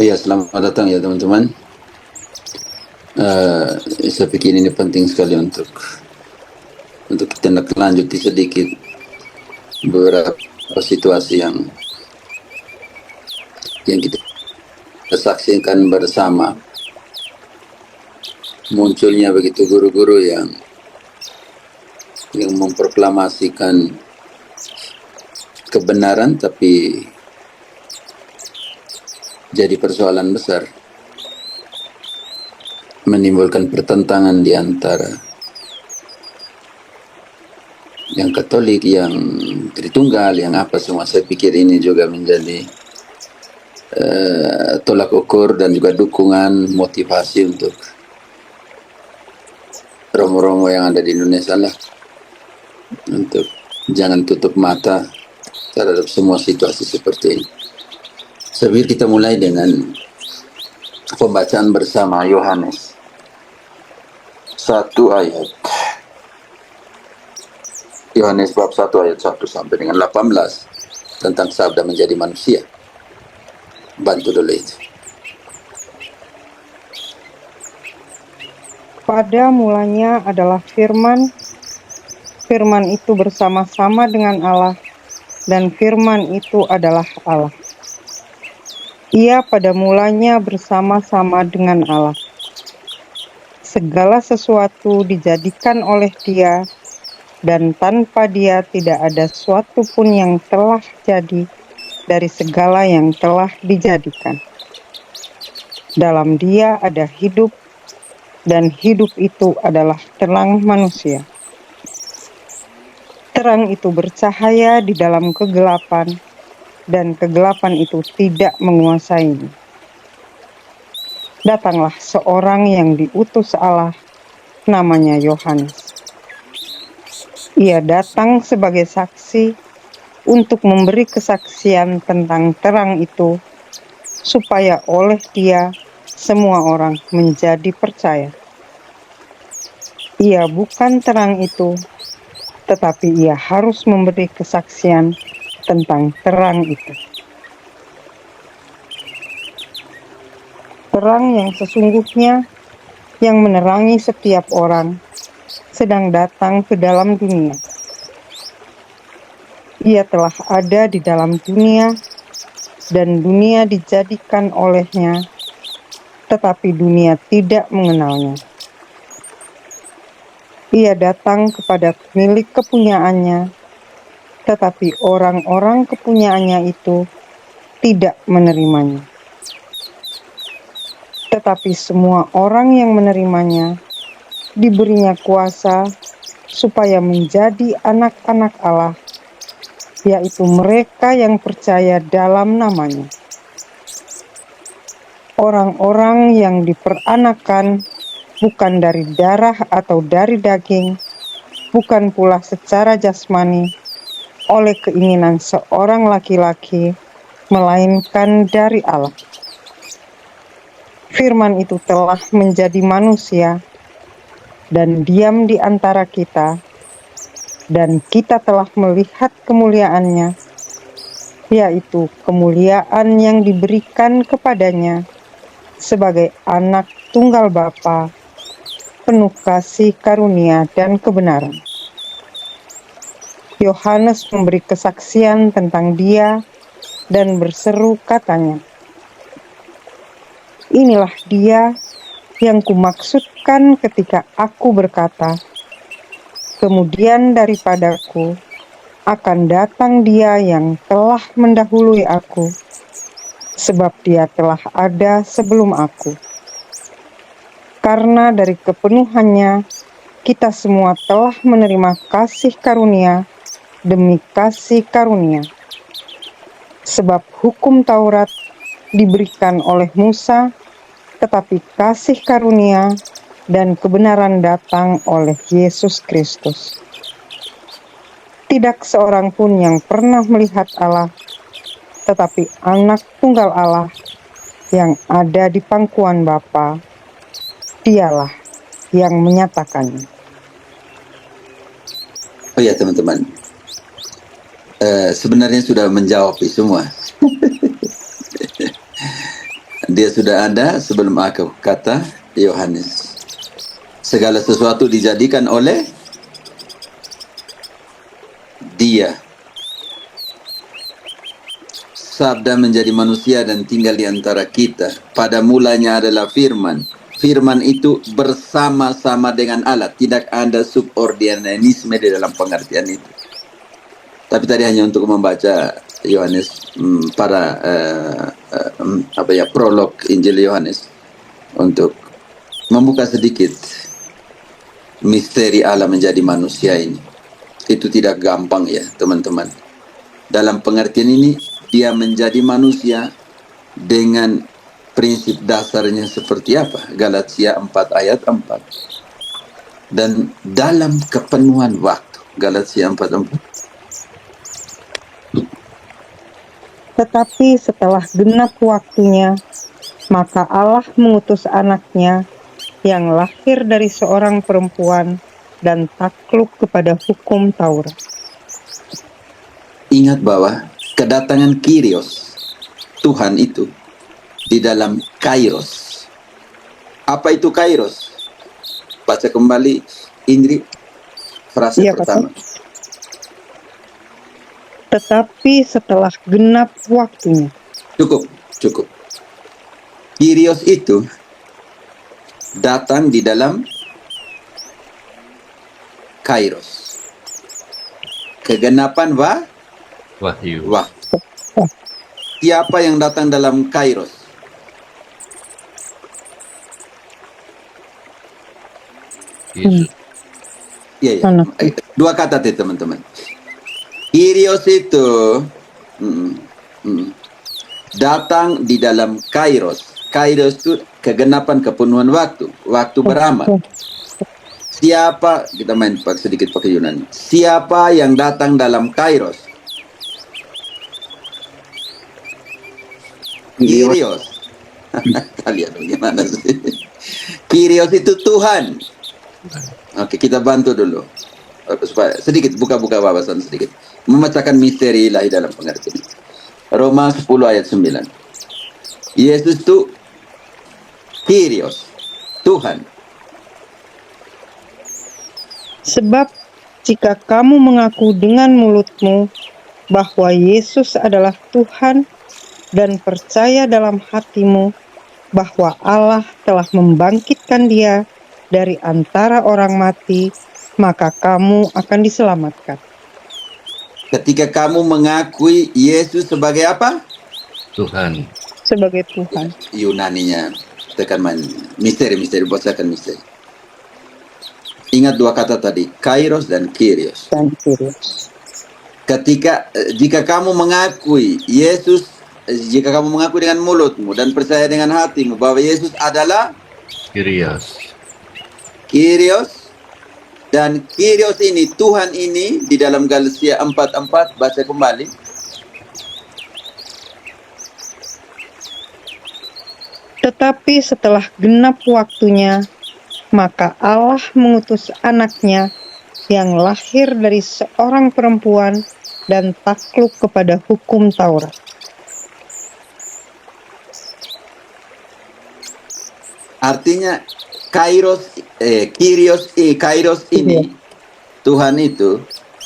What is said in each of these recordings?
Oh ya, selamat datang ya teman-teman. Saya pikir ini penting sekali untuk kita lanjuti sedikit beberapa situasi yang kita saksikan bersama. Munculnya begitu guru-guru yang memproklamasikan kebenaran, tapi jadi persoalan besar, menimbulkan pertentangan di antara yang Katolik, yang Tritunggal, yang apa semua. Saya pikir ini juga menjadi tolak ukur dan juga dukungan motivasi untuk romo-romo yang ada di Indonesia lah, untuk jangan tutup mata terhadap semua situasi seperti ini. Saya pikir kita mulai dengan pembacaan bersama Yohanes 1 ayat. Yohanes bab 1 ayat 1 sampai dengan 18 tentang sabda menjadi manusia. Bantu dulu itu. Pada mulanya adalah firman, firman itu bersama-sama dengan Allah, dan firman itu adalah Allah. Ia pada mulanya bersama-sama dengan Allah. Segala sesuatu dijadikan oleh Dia, dan tanpa Dia tidak ada suatu pun yang telah jadi dari segala yang telah dijadikan. Dalam Dia ada hidup, dan hidup itu adalah terang manusia. Terang itu bercahaya di dalam kegelapan, dan kegelapan itu tidak menguasainya. Datanglah seorang yang diutus Allah, namanya Yohanes. Ia datang sebagai saksi untuk memberi kesaksian tentang terang itu, supaya oleh Dia semua orang menjadi percaya. Ia bukan terang itu, tetapi ia harus memberi kesaksian tentang terang itu. Terang yang sesungguhnya, yang menerangi setiap orang, sedang datang ke dalam dunia. Ia telah ada di dalam dunia, dan dunia dijadikan olehnya, tetapi dunia tidak mengenalnya. Ia datang kepada pemilik kepunyaannya, tetapi orang-orang kepunyaannya itu tidak menerimanya. Tetapi semua orang yang menerimanya, diberinya kuasa supaya menjadi anak-anak Allah, yaitu mereka yang percaya dalam namanya. Orang-orang yang diperanakan bukan dari darah atau dari daging, bukan pula secara jasmani, oleh keinginan seorang laki-laki, melainkan dari Allah. Firman itu telah menjadi manusia dan diam di antara kita, dan kita telah melihat kemuliaannya, yaitu kemuliaan yang diberikan kepadanya sebagai anak tunggal Bapa, penuh kasih karunia dan kebenaran. Yohanes memberi kesaksian tentang Dia dan berseru katanya, "Inilah Dia yang kumaksudkan ketika aku berkata, kemudian daripadaku akan datang Dia yang telah mendahului aku, sebab Dia telah ada sebelum aku." Karena dari kepenuhannya, kita semua telah menerima kasih karunia demi kasih karunia. Sebab hukum Taurat diberikan oleh Musa, tetapi kasih karunia dan kebenaran datang oleh Yesus Kristus. Tidak seorang pun yang pernah melihat Allah, tetapi anak tunggal Allah yang ada di pangkuan Bapa, Dialah yang menyatakannya. Oh ya teman-teman, sebenarnya sudah menjawab semua. Dia sudah ada sebelum aku, kata Yohanes. Segala sesuatu dijadikan oleh Dia. Sabda menjadi manusia dan tinggal di antara kita. Pada mulanya adalah firman. Firman itu bersama-sama dengan Allah. Tidak ada subordinanisme di dalam pengertian itu. Tapi tadi hanya untuk membaca Yohanes prolog Injil Yohanes untuk membuka sedikit misteri Allah menjadi manusia ini. Itu tidak gampang ya teman-teman. Dalam pengertian ini dia menjadi manusia dengan prinsip dasarnya seperti apa? Galatia 4 ayat 4. Dan dalam kepenuhan waktu. Galatia 4:4. Tetapi setelah genap waktunya, maka Allah mengutus anaknya yang lahir dari seorang perempuan dan takluk kepada hukum Taurat. Ingat bahwa kedatangan Kyrios, Tuhan itu, di dalam Kairos. Apa itu Kairos? Baca kembali Indri, frase Iya, pertama. Tetapi setelah genap waktunya. Cukup. Kyrios itu datang di dalam Kairos. Kegenapan Wahyu. Siapa yang datang dalam Kairos? Yesus. Iya. Anak. Dua kata tadi teman-teman. Kyrios itu datang di dalam Kairos. Kairos itu kegenapan kepenuhan waktu. Waktu beramal. Siapa, kita main sedikit pakai Yunani. Siapa yang datang dalam Kairos? Kyrios. Kalian bagaimana sih? Kyrios itu Tuhan. Oke, kita bantu dulu. Supaya sedikit buka-buka wawasan sedikit. Memecahkan misteri ilahi dalam pengertian. Roma 10 ayat 9. Yesus itu Kyrios, Tuhan. Sebab jika kamu mengaku dengan mulutmu bahwa Yesus adalah Tuhan dan percaya dalam hatimu bahwa Allah telah membangkitkan Dia dari antara orang mati, maka kamu akan diselamatkan. Ketika kamu mengakui Yesus sebagai apa? Tuhan. Sebagai Tuhan. Yunaninya tekan misteri bacakan misteri. Ingat dua kata tadi, Kairos dan Kyrios. Dan Kyrios. Jika kamu mengakui Yesus, jika kamu mengakui dengan mulutmu dan percaya dengan hatimu bahwa Yesus adalah Kyrios, dan Kyrios ini, Tuhan ini, di dalam Galatia 4:4, baca kembali. Tetapi setelah genap waktunya, maka Allah mengutus anaknya yang lahir dari seorang perempuan dan takluk kepada hukum Taurat. Artinya Kyrios ini, Tuhan itu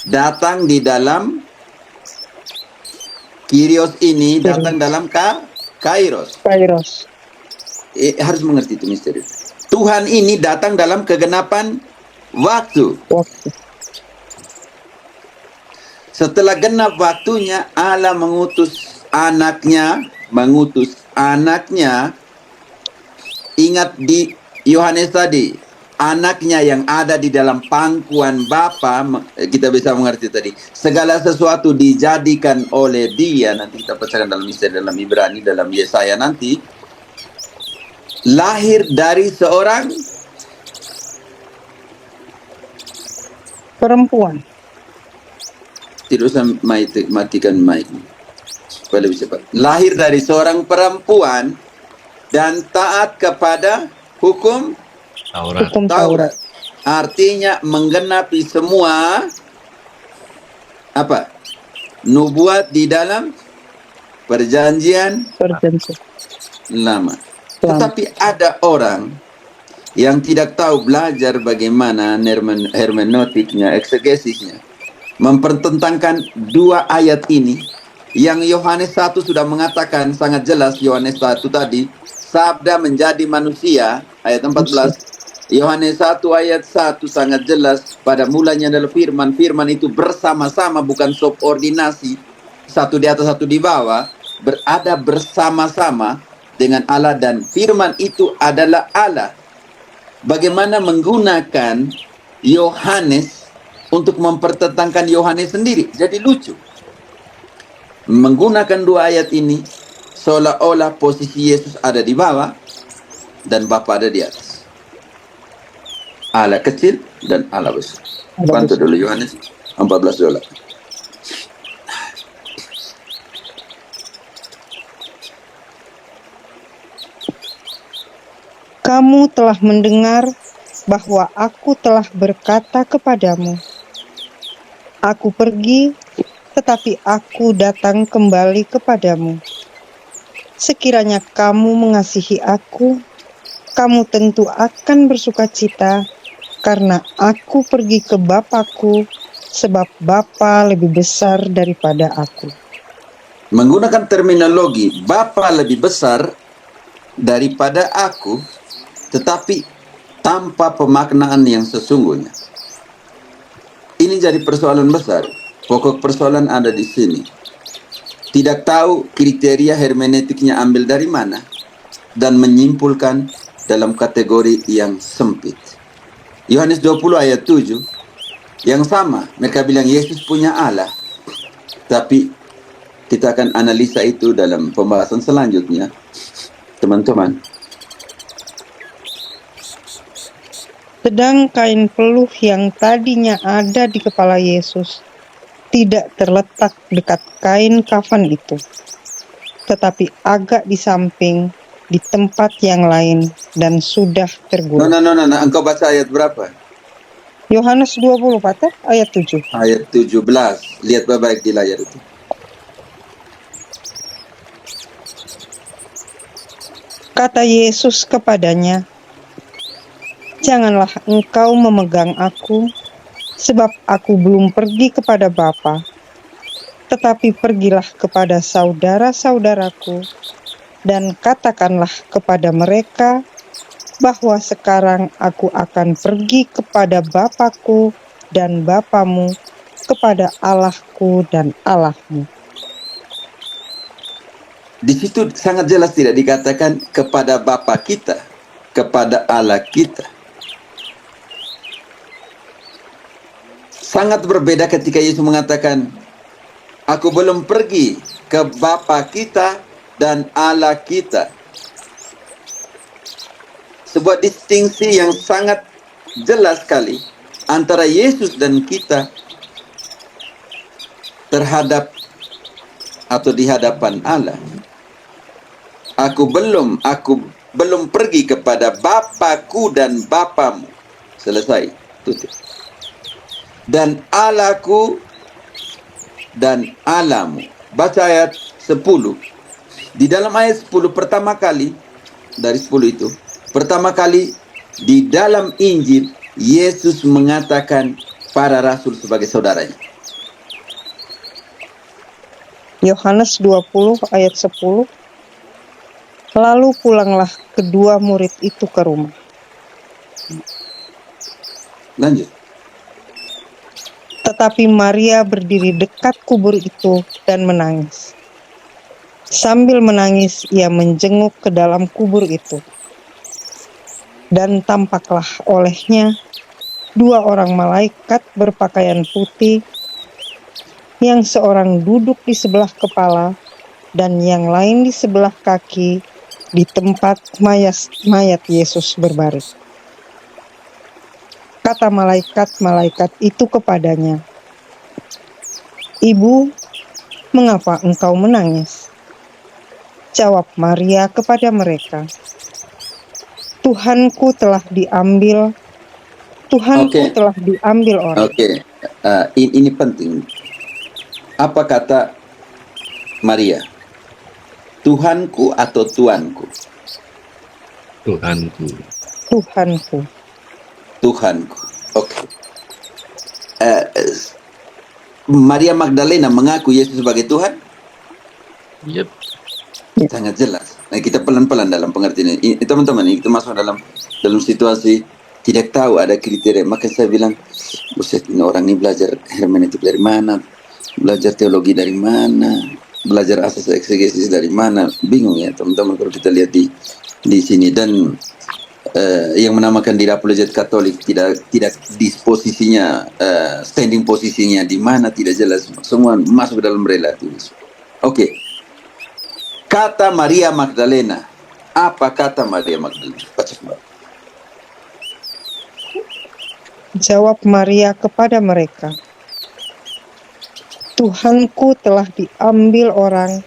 datang di dalam Kyrios ini datang dalam Kairos. Harus mengerti itu misteri. Tuhan ini datang dalam kegenapan waktu. Setelah genap waktunya, Allah mengutus anaknya. Ingat di Yohanes tadi, anaknya yang ada di dalam pangkuan Bapa, kita bisa mengerti tadi. Segala sesuatu dijadikan oleh Dia. Nanti kita bacakan dalam misteri dalam Ibrani, dalam Yesaya nanti. Lahir dari seorang Perempuan. Tidak usah matikan mic supaya lebih cepat. Lahir dari seorang perempuan dan taat kepada hukum Taurat. Artinya menggenapi semua nubuat di dalam perjanjian lama. Lama. Tetapi ada orang yang tidak tahu belajar bagaimana hermeneutiknya, eksegesisnya, mempertentangkan dua ayat ini yang Yohanes 1 sudah mengatakan sangat jelas. Yohanes 1 tadi, sabda menjadi manusia, ayat 14. Yohanes 1 ayat 1 sangat jelas, pada mulanya adalah firman. Firman itu bersama-sama, bukan subordinasi, satu di atas satu di bawah, berada bersama-sama dengan Allah, dan firman itu adalah Allah. Bagaimana menggunakan Yohanes untuk mempertentangkan Yohanes sendiri. Jadi lucu. Menggunakan dua ayat ini seolah-olah posisi Yesus ada di bawah dan Bapa ada di atas. Allah kecil dan Allah besar. Bantu dulu Yohanes 14 dolar. Kamu telah mendengar bahwa aku telah berkata kepadamu, aku pergi, tetapi aku datang kembali kepadamu. Sekiranya kamu mengasihi aku, kamu tentu akan bersukacita, karena aku pergi ke Bapa-Ku, sebab Bapa lebih besar daripada aku. Menggunakan terminologi Bapa lebih besar daripada aku, tetapi tanpa pemaknaan yang sesungguhnya. Ini jadi persoalan besar. Pokok persoalan ada di sini. Tidak tahu kriteria hermeneutiknya ambil dari mana dan menyimpulkan dalam kategori yang sempit. Yohanes 20 ayat 7 yang sama, mereka bilang Yesus punya Allah. Tapi kita akan analisa itu dalam pembahasan selanjutnya, teman-teman. Sedang kain peluh yang tadinya ada di kepala Yesus tidak terletak dekat kain kafan itu, tetapi agak di samping di tempat yang lain dan sudah tergulung. No. Engkau baca ayat berapa? Yohanes 20 Pater, ayat 7. Ayat 17. Lihat baik-baik di layar itu. Kata Yesus kepadanya, janganlah engkau memegang aku, sebab aku belum pergi kepada Bapa, tetapi pergilah kepada saudara-saudaraku, dan katakanlah kepada mereka bahwa sekarang aku akan pergi kepada Bapa-Ku dan Bapamu, kepada Allah-Ku dan Allahmu. Di situ sangat jelas tidak dikatakan kepada Bapa kita, kepada Allah kita. Sangat berbeda ketika Yesus mengatakan, aku belum pergi ke Bapa kita dan Allah kita. Sebuah distingsi yang sangat jelas sekali antara Yesus dan kita terhadap atau di hadapan Allah. Aku belum pergi kepada Bapa-Ku dan Bapamu. Selesai, tutup. Dan Allahku dan Allahmu. Baca ayat 10. Di dalam ayat 10 pertama kali, dari 10 itu, pertama kali di dalam Injil, Yesus mengatakan para rasul sebagai saudaranya. Yohanes 20 ayat 10. Lalu pulanglah kedua murid itu ke rumah. Lanjut. Tetapi Maria berdiri dekat kubur itu dan menangis. Sambil menangis, ia menjenguk ke dalam kubur itu. Dan tampaklah olehnya dua orang malaikat berpakaian putih, yang seorang duduk di sebelah kepala dan yang lain di sebelah kaki di tempat mayat Yesus berbaring. Kata malaikat-malaikat itu kepadanya, Ibu, mengapa engkau menangis? Jawab Maria kepada mereka, Tuhanku telah diambil orang. Oke. Ini penting. Apa kata Maria? Tuhanku atau tuanku? Tuhanku. Tuhanku. Tuhanku. Oke. Maria Magdalena mengaku Yesus sebagai Tuhan? Yep. Sangat jelas. Nah, kita pelan-pelan dalam pengertian ini. Teman-teman, kita masuk dalam situasi tidak tahu ada kriteria. Maka saya bilang, buset, ini orang ini belajar hermeneutik dari mana? Belajar teologi dari mana? Belajar asas eksegesis dari mana? Bingung ya, teman-teman, kalau kita lihat di sini. Dan yang menamakan diri apologet Katolik tidak disposisinya, standing posisinya di mana tidak jelas. Semua masuk dalam relativis. Oke. Kata Maria Magdalena. Apa kata Maria Magdalena? Baca kembali. Jawab Maria kepada mereka, Tuhanku telah diambil orang,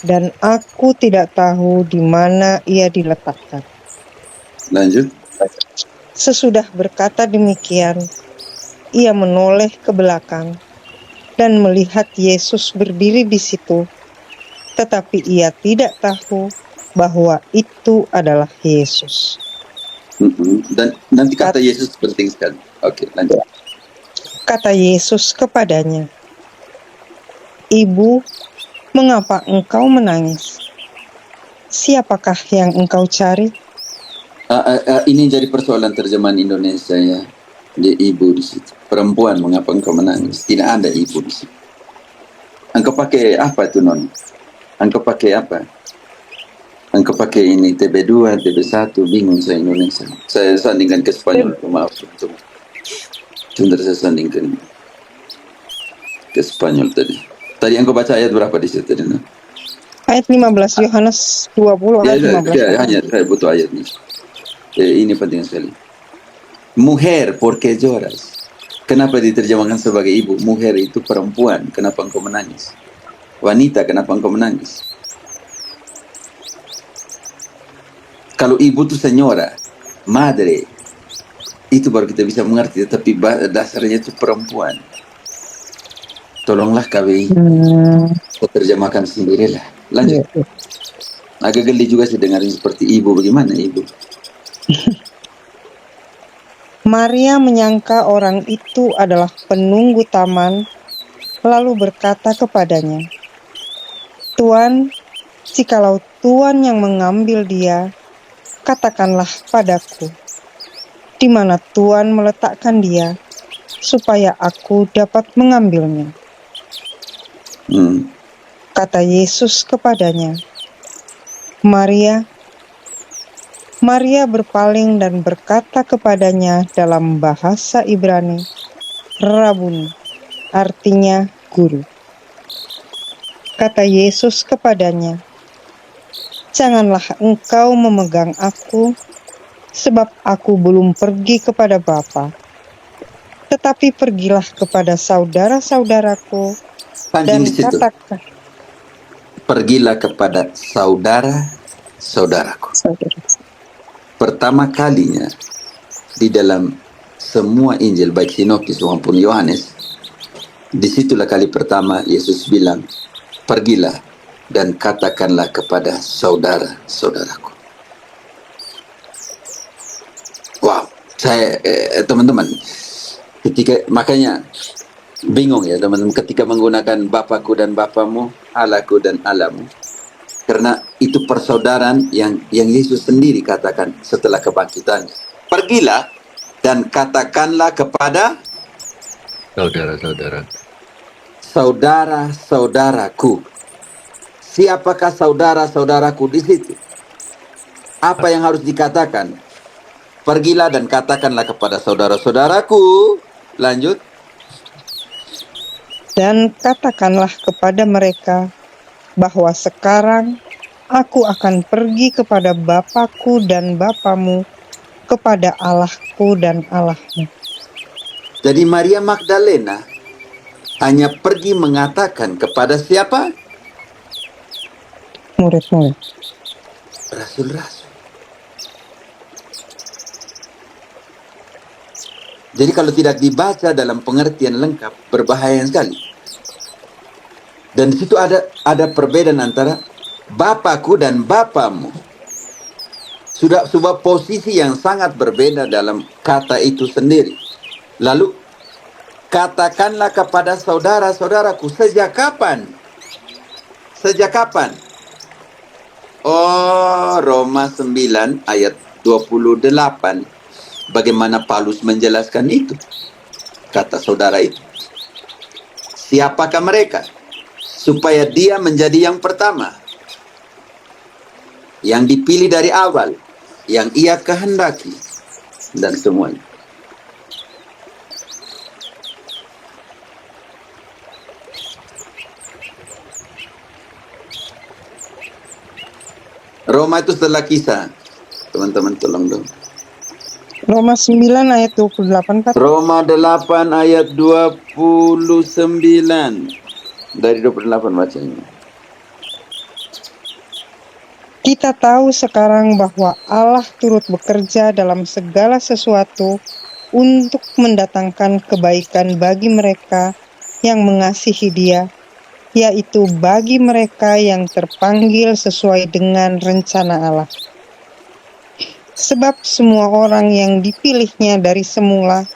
dan aku tidak tahu di mana ia diletakkan. Lanjut. Sesudah berkata demikian, ia menoleh ke belakang dan melihat Yesus berdiri di situ, tetapi ia tidak tahu bahwa itu adalah Yesus. Dan nanti kata Yesus penting sekali. Oke, lanjut. Kata Yesus kepadanya, Ibu, mengapa engkau menangis? Siapakah yang engkau cari? Ini jadi persoalan terjemahan Indonesia ya. Dia ibu di situ. Perempuan, mengapa engkau menangis? Tidak ada ibu di situ. Engkau pakai apa itu, Non? Engkau pakai apa? Engkau pakai ini TB2, TB1, bingung saya Indonesia. Saya sandingkan ke Spanyol, maaf. Sebentar saya sandingkan ke Spanyol tadi. Tadi engkau baca ayat berapa di situ tadi? Non? Ayat 15, Yohanes 20 ayat 15. Hanya saya butuh ayatnya. Ini penting sekali. Mujer, ¿por qué lloras? Kenapa diterjemahkan sebagai ibu? Mujer itu perempuan, kenapa engkau menangis? Wanita, kenapa engkau menangis? Kalau ibu itu senyora, madre, itu baru kita bisa mengerti. Tapi dasarnya itu perempuan. Tolonglah KBI, terjemahkan sendirilah. Lanjut. Agak geli juga sih dengar seperti ibu. Bagaimana ibu? Maria menyangka orang itu adalah penunggu taman, lalu berkata kepadanya, Tuan, jikalau Tuan yang mengambil dia, katakanlah padaku, di mana Tuan meletakkan dia, supaya aku dapat mengambilnya. Kata Yesus kepadanya, Maria. Maria berpaling dan berkata kepadanya dalam bahasa Ibrani, Rabuni, artinya guru. Kata Yesus kepadanya, janganlah engkau memegang aku, sebab aku belum pergi kepada Bapa. Tetapi pergilah kepada saudara-saudaraku dan katakan, pergilah kepada saudara-saudaraku. Pertama kalinya di dalam semua Injil baik Sinoptis maupun Yohanes, disitulah kali pertama Yesus bilang, pergilah dan katakanlah kepada saudara-saudaraku. Wow, saya teman-teman, makanya bingung ya teman-teman ketika menggunakan Bapakku dan Bapamu, Allahku dan Allahmu. Karena itu persaudaraan yang Yesus sendiri katakan setelah kebangkitan. Pergilah dan katakanlah kepada Saudara-saudara. Saudara-saudaraku. Siapakah saudara-saudaraku di situ? Apa yang harus dikatakan? Pergilah dan katakanlah kepada saudara-saudaraku. Lanjut. Dan katakanlah kepada mereka bahwa sekarang aku akan pergi kepada Bapakku dan Bapamu, kepada Allahku dan Allahmu. Jadi Maria Magdalena hanya pergi mengatakan kepada siapa? Murid-murid. Rasul-rasul. Jadi kalau tidak dibaca dalam pengertian lengkap, berbahaya sekali. Dan di situ ada perbedaan antara Bapakku dan bapamu. Sudah sebuah posisi yang sangat berbeda dalam kata itu sendiri. Lalu, katakanlah kepada saudara-saudaraku, sejak kapan? Sejak kapan? Oh, Roma 9 ayat 28. Bagaimana Paulus menjelaskan itu? Kata saudara itu. Siapakah mereka? Supaya dia menjadi yang pertama, yang dipilih dari awal, yang ia kehendaki, dan semuanya. Roma itu setelah Kisah. Teman-teman tolong dong. Roma 9 ayat 28, Pak. Roma 8 ayat 29. Dari 28 bacanya. Kita tahu sekarang bahwa Allah turut bekerja dalam segala sesuatu untuk mendatangkan kebaikan bagi mereka yang mengasihi Dia, yaitu bagi mereka yang terpanggil sesuai dengan rencana Allah. Sebab semua orang yang dipilihnya dari semula,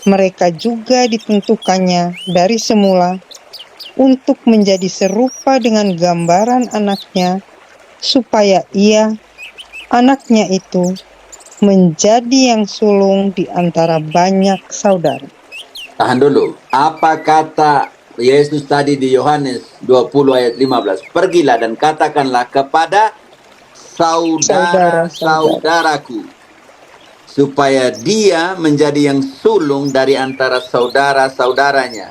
mereka juga ditentukannya dari semula untuk menjadi serupa dengan gambaran anaknya, supaya ia, anaknya itu, menjadi yang sulung di antara banyak saudara. Tahan dulu. Apa kata Yesus tadi di Yohanes 20 ayat 15? Pergilah dan katakanlah kepada saudara-saudaraku, supaya dia menjadi yang sulung dari antara saudara-saudaranya.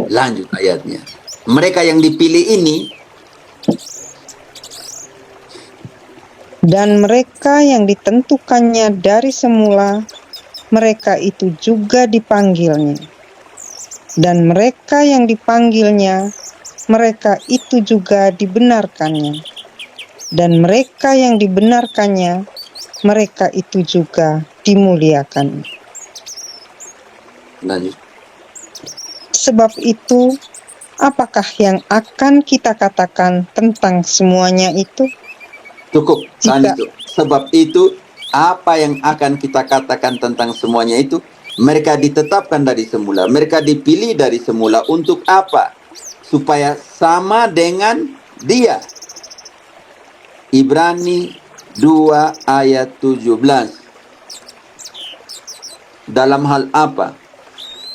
Lanjut ayatnya. Mereka yang dipilih ini, Dan mereka yang ditentukannya dari semula, mereka itu juga dipanggilnya. Dan mereka yang dipanggilnya, mereka itu juga dibenarkannya. Dan mereka yang dibenarkannya, mereka itu juga dimuliakan. lanjut. Sebab itu, apakah yang akan kita katakan tentang semuanya itu? Cukup, tahan Jika itu. Sebab itu, apa yang akan kita katakan tentang semuanya itu? Mereka ditetapkan dari semula. Mereka dipilih dari semula. Untuk apa? Supaya sama dengan dia. Ibrani 2 ayat 17. Dalam hal apa?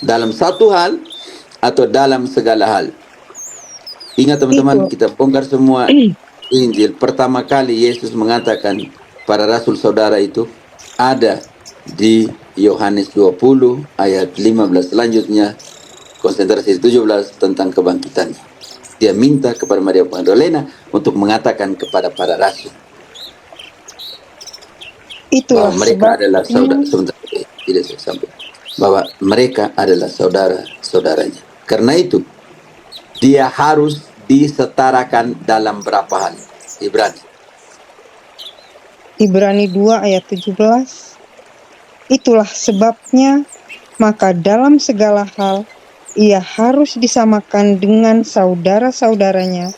Dalam satu hal atau dalam segala hal? Ingat teman-teman, itu, kita bongkar semua Injil. Pertama kali Yesus mengatakan para rasul saudara itu ada di Yohanes 20 ayat 15. Selanjutnya konsentrasi 17 tentang kebangkitannya. Dia minta kepada Maria Magdalena untuk mengatakan kepada para rasul itulah bahwa mereka adalah saudara. sebabnya Sebentar, tidak saya sampai. Bahwa mereka adalah saudara-saudaranya. Karena itu dia harus disetarakan dalam berapa hal? Ibrani 2 ayat 17. Itulah sebabnya, maka dalam segala hal ia harus disamakan dengan saudara-saudaranya,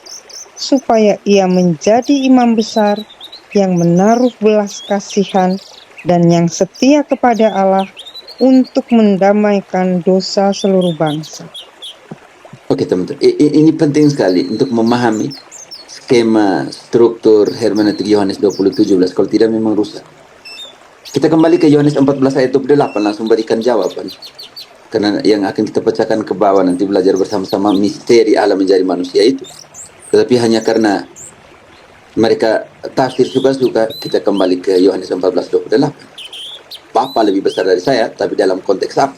supaya ia menjadi imam besar yang menaruh belas kasihan dan yang setia kepada Allah untuk mendamaikan dosa seluruh bangsa. Oke teman-teman, ini penting sekali untuk memahami skema struktur hermeneutik Yohanes 20:17. Kalau tidak memang rusak. Kita kembali ke Yohanes 14 ayat 28, langsung berikan jawaban. Karena yang akan kita bacakan ke bawah nanti belajar bersama-sama misteri Allah menjadi manusia itu. Tetapi hanya karena mereka tafsir suka-suka, kita kembali ke Yohanes 14:28. Bapa lebih besar dari saya, tapi dalam konteks apa?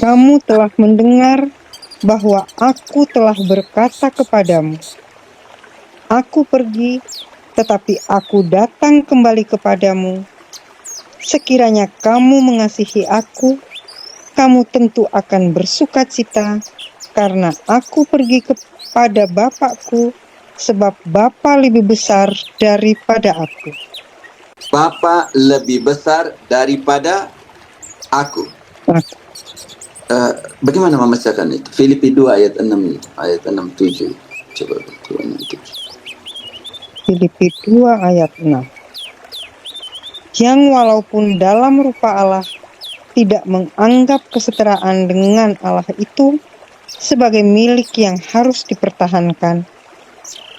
Kamu telah mendengar bahwa aku telah berkata kepadamu, aku pergi, tetapi aku datang kembali kepadamu. Sekiranya kamu mengasihi aku, kamu tentu akan bersukacita, karena aku pergi kepada Bapakku, sebab Bapa lebih besar daripada aku. Bapa lebih besar daripada aku. Bagaimana membacakan itu? Filipi 2 ayat 6, ayat 6-7. coba Tuhan nanti. Filipi 2 ayat 6. Yang walaupun dalam rupa Allah tidak menganggap kesetaraan dengan Allah itu sebagai milik yang harus dipertahankan,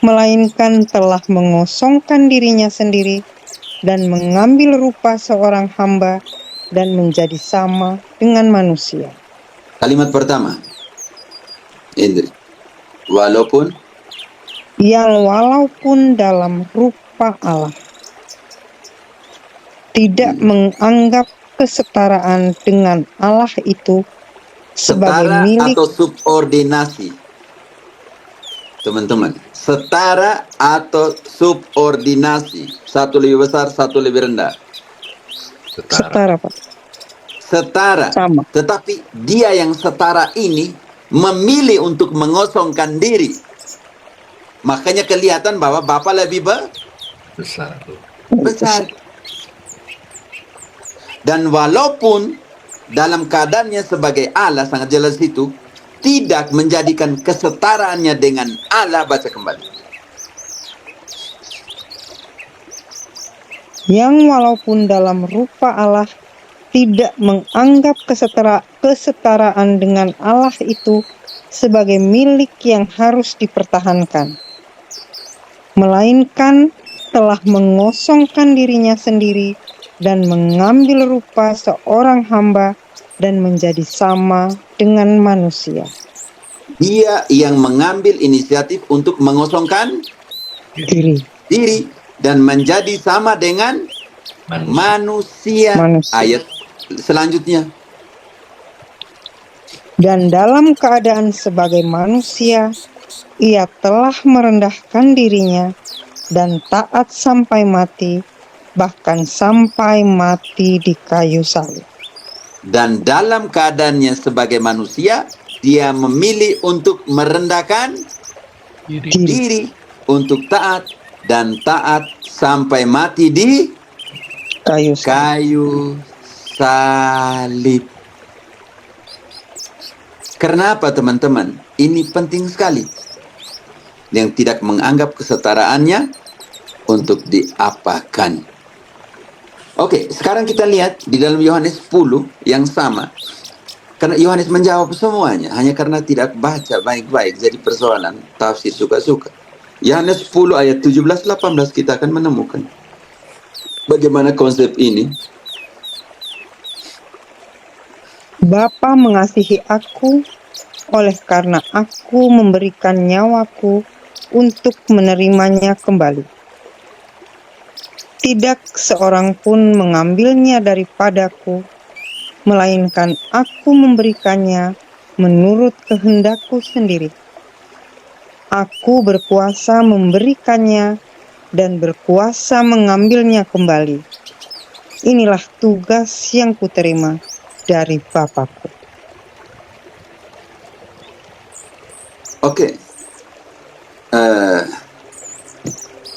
melainkan telah mengosongkan dirinya sendiri dan mengambil rupa seorang hamba dan menjadi sama dengan manusia. Kalimat pertama, Indri. Walaupun Yang walaupun dalam rupa Allah tidak menganggap kesetaraan dengan Allah itu sebagai setara milik atau subordinasi. Teman-teman, setara atau subordinasi. Satu lebih besar, satu lebih rendah. Setara. setara, Pak. Setara. Sama. Tetapi dia yang setara ini memilih untuk mengosongkan diri. Makanya kelihatan bahwa Bapa lebih Besar. besar. Dan walaupun dalam keadaannya sebagai Allah, sangat jelas itu, tidak menjadikan kesetaraannya dengan Allah. Baca kembali. Yang walaupun dalam rupa Allah tidak menganggap kesetaraan dengan Allah itu sebagai milik yang harus dipertahankan, melainkan telah mengosongkan dirinya sendiri dan mengambil rupa seorang hamba dan menjadi sama dengan manusia. Dia yang mengambil inisiatif untuk mengosongkan Diri. diri dan menjadi sama dengan manusia. Manusia. Ayat selanjutnya. Dan dalam keadaan sebagai manusia, ia telah merendahkan dirinya dan taat sampai mati, bahkan sampai mati di kayu salib. Dan dalam keadaannya sebagai manusia, dia memilih untuk merendahkan diri untuk taat dan taat sampai mati di Kayu salib. kayu salib. Kenapa teman-teman? Ini penting sekali. Yang tidak menganggap kesetaraannya untuk diapakan. Oke, sekarang kita lihat di dalam Yohanes 10 yang sama. Karena Yohanes menjawab semuanya, hanya karena tidak baca baik-baik, jadi persoalan tafsir suka-suka. Yohanes 10 ayat 17-18 kita akan menemukan bagaimana konsep ini. Bapa mengasihi aku, oleh karena aku memberikan nyawaku untuk menerimanya kembali. Tidak seorang pun mengambilnya daripadaku, melainkan aku memberikannya menurut kehendakku sendiri. Aku berkuasa memberikannya dan berkuasa mengambilnya kembali. Inilah tugas yang kuterima dari Bapakku. Oke.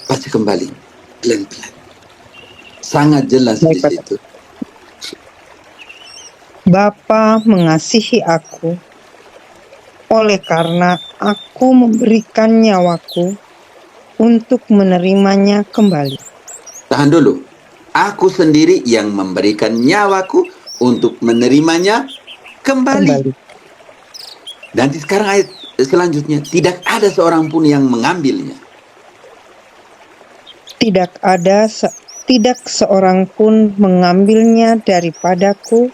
Baca kembali pelan-pelan. Sangat jelas di Baik, situ. Bapa mengasihi aku, oleh karena aku memberikan nyawaku untuk menerimanya kembali. Tahan dulu. Aku sendiri yang memberikan nyawaku untuk menerimanya kembali. Dan sekarang ayat selanjutnya, tidak ada seorang pun yang mengambilnya. Tidak seorang pun mengambilnya daripadaku,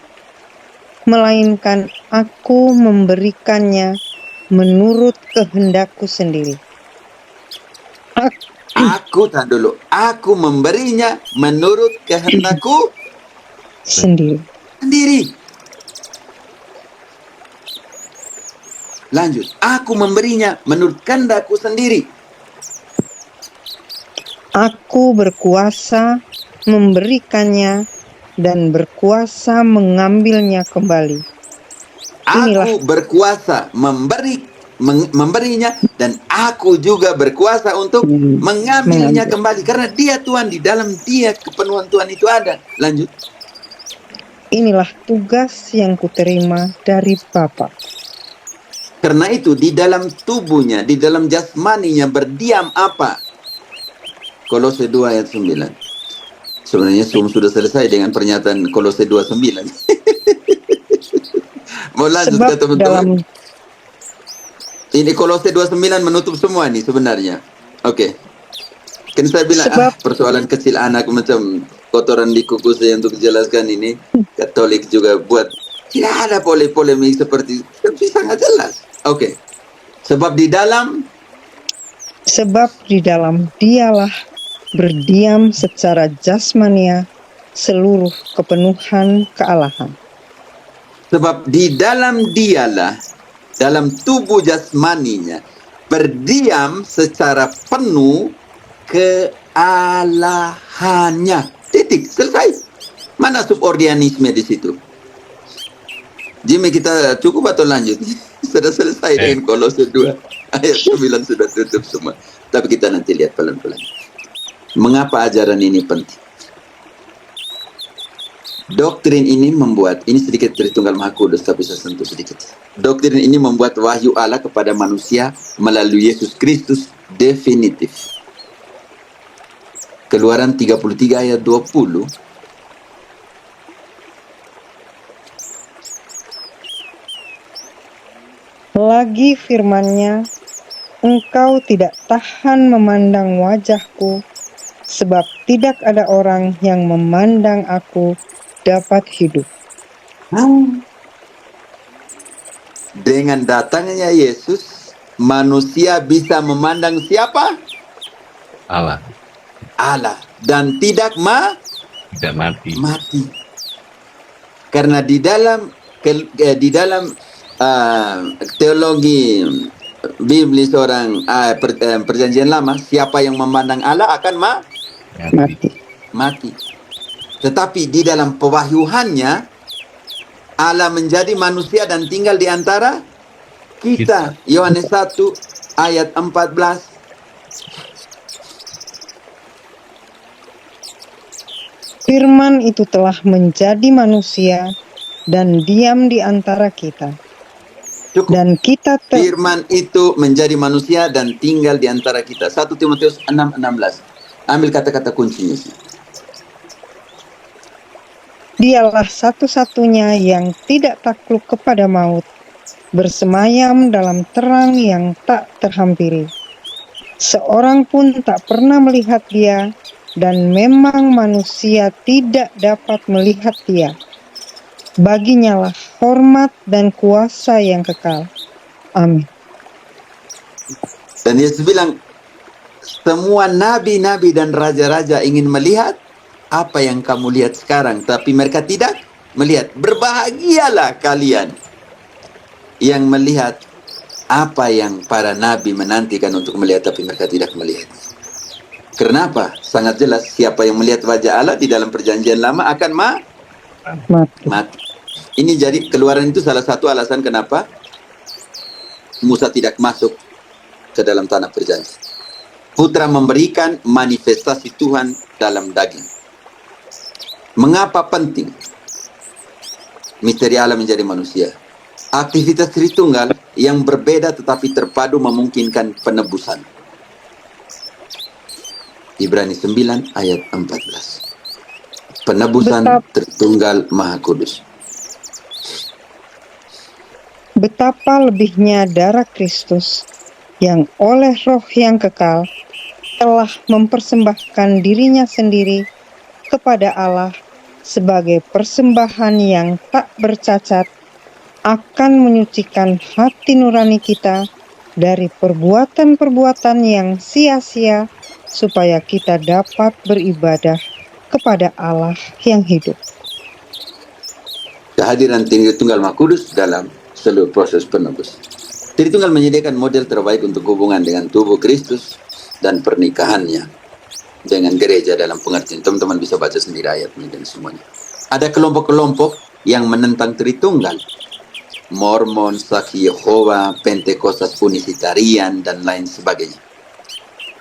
melainkan aku memberikannya menurut kehendakku sendiri. Tahan dulu. Aku memberinya menurut kehendakku Sendiri. Lanjut. Aku memberinya menurut kehendakku sendiri. Aku berkuasa memberikannya dan berkuasa mengambilnya kembali. Aku berkuasa memberinya dan aku juga berkuasa untuk mengambilnya kembali. Karena dia Tuhan, di dalam dia kepenuhan Tuhan itu ada. Lanjut. Inilah tugas yang kuterima dari Bapa. Karena itu di dalam tubuhnya, di dalam jasmaninya berdiam apa? Kolose 2 ayat 9. Sebenarnya sudah selesai dengan pernyataan Kolose 2:9. Mau lanjut Sebab ke teman-teman? dalam Ini Kolose 2:9 menutup semua nih sebenarnya. Oke. Kan saya bilang, Sebab- persoalan kecil anak macam kotoran di kuku saya untuk jelaskan ini. Katolik juga buat. Tidak ada polemik seperti tapi sangat jelas. Oke. Sebab di dalam dialah berdiam secara jasmania seluruh kepenuhan kealahan. Sebab di dalam dialah, dalam tubuh jasmaninya, berdiam secara penuh kealahannya. Titik, selesai. Mana subordianisme di situ? Jimmy, kita cukup atau lanjut? Sudah selesai dengan Kolose 2. Ayat 9 sudah tutup semua. Tapi kita nanti lihat pelan-pelan. Mengapa ajaran ini penting? Doktrin ini membuat, ini sedikit Tritunggal Maha Kudus, tapi saya sentuh sedikit. Doktrin ini membuat wahyu Allah kepada manusia melalui Yesus Kristus definitif. Keluaran 33 ayat 20. Lagi firman-Nya, engkau tidak tahan memandang wajahku, sebab tidak ada orang yang memandang aku dapat hidup. Dengan datangnya Yesus, manusia bisa memandang siapa? Allah. Allah. Dan tidak Tidak mati. mati. Karena di dalam teologi biblis orang perjanjian lama, siapa yang memandang Allah akan Mati. mati. Tetapi di dalam pewahyuannya, Allah menjadi manusia dan tinggal di antara kita. Yohanes 1 ayat 14. Firman itu telah menjadi manusia dan diam di antara kita. Cukup. Dan kita Firman itu menjadi manusia dan tinggal di antara kita. 1 Timotius 6:16. Ambil kata-kata kuncinya sih. Dialah satu-satunya yang tidak takluk kepada maut, bersemayam dalam terang yang tak terhampiri. Seorang pun tak pernah melihat Dia, dan memang manusia tidak dapat melihat Dia. Baginya lah hormat dan kuasa yang kekal. Amin. Dan Yesus bilang, semua nabi-nabi dan raja-raja ingin melihat apa yang kamu lihat sekarang, tapi mereka tidak melihat. Berbahagialah kalian yang melihat apa yang para nabi menantikan untuk melihat, tapi mereka tidak melihat. Kenapa? Sangat jelas, siapa yang melihat wajah Allah di dalam perjanjian lama akan mati. Ini jadi Keluaran itu salah satu alasan kenapa Musa tidak masuk ke dalam tanah perjanjian. Putra memberikan manifestasi Tuhan dalam daging. Mengapa penting misteri Allah menjadi manusia? Aktivitas Tritunggal yang berbeda tetapi terpadu memungkinkan penebusan. Ibrani 9 ayat 14. Penebusan Tritunggal Maha Kudus. Betapa lebihnya darah Kristus yang oleh Roh yang kekal telah mempersembahkan dirinya sendiri kepada Allah sebagai persembahan yang tak bercacat, akan menyucikan hati nurani kita dari perbuatan-perbuatan yang sia-sia, supaya kita dapat beribadah kepada Allah yang hidup. Kehadiran Tritunggal Maha Kudus dalam seluruh proses penebus. Tritunggal menyediakan model terbaik untuk hubungan dengan tubuh Kristus dan pernikahannya dengan gereja dalam pengertian. Teman-teman bisa baca sendiri ayatnya dan semuanya. Ada kelompok-kelompok yang menentang Tritunggal. Mormon, Saksi Yehova, Pentekostas Unisitarian, dan lain sebagainya.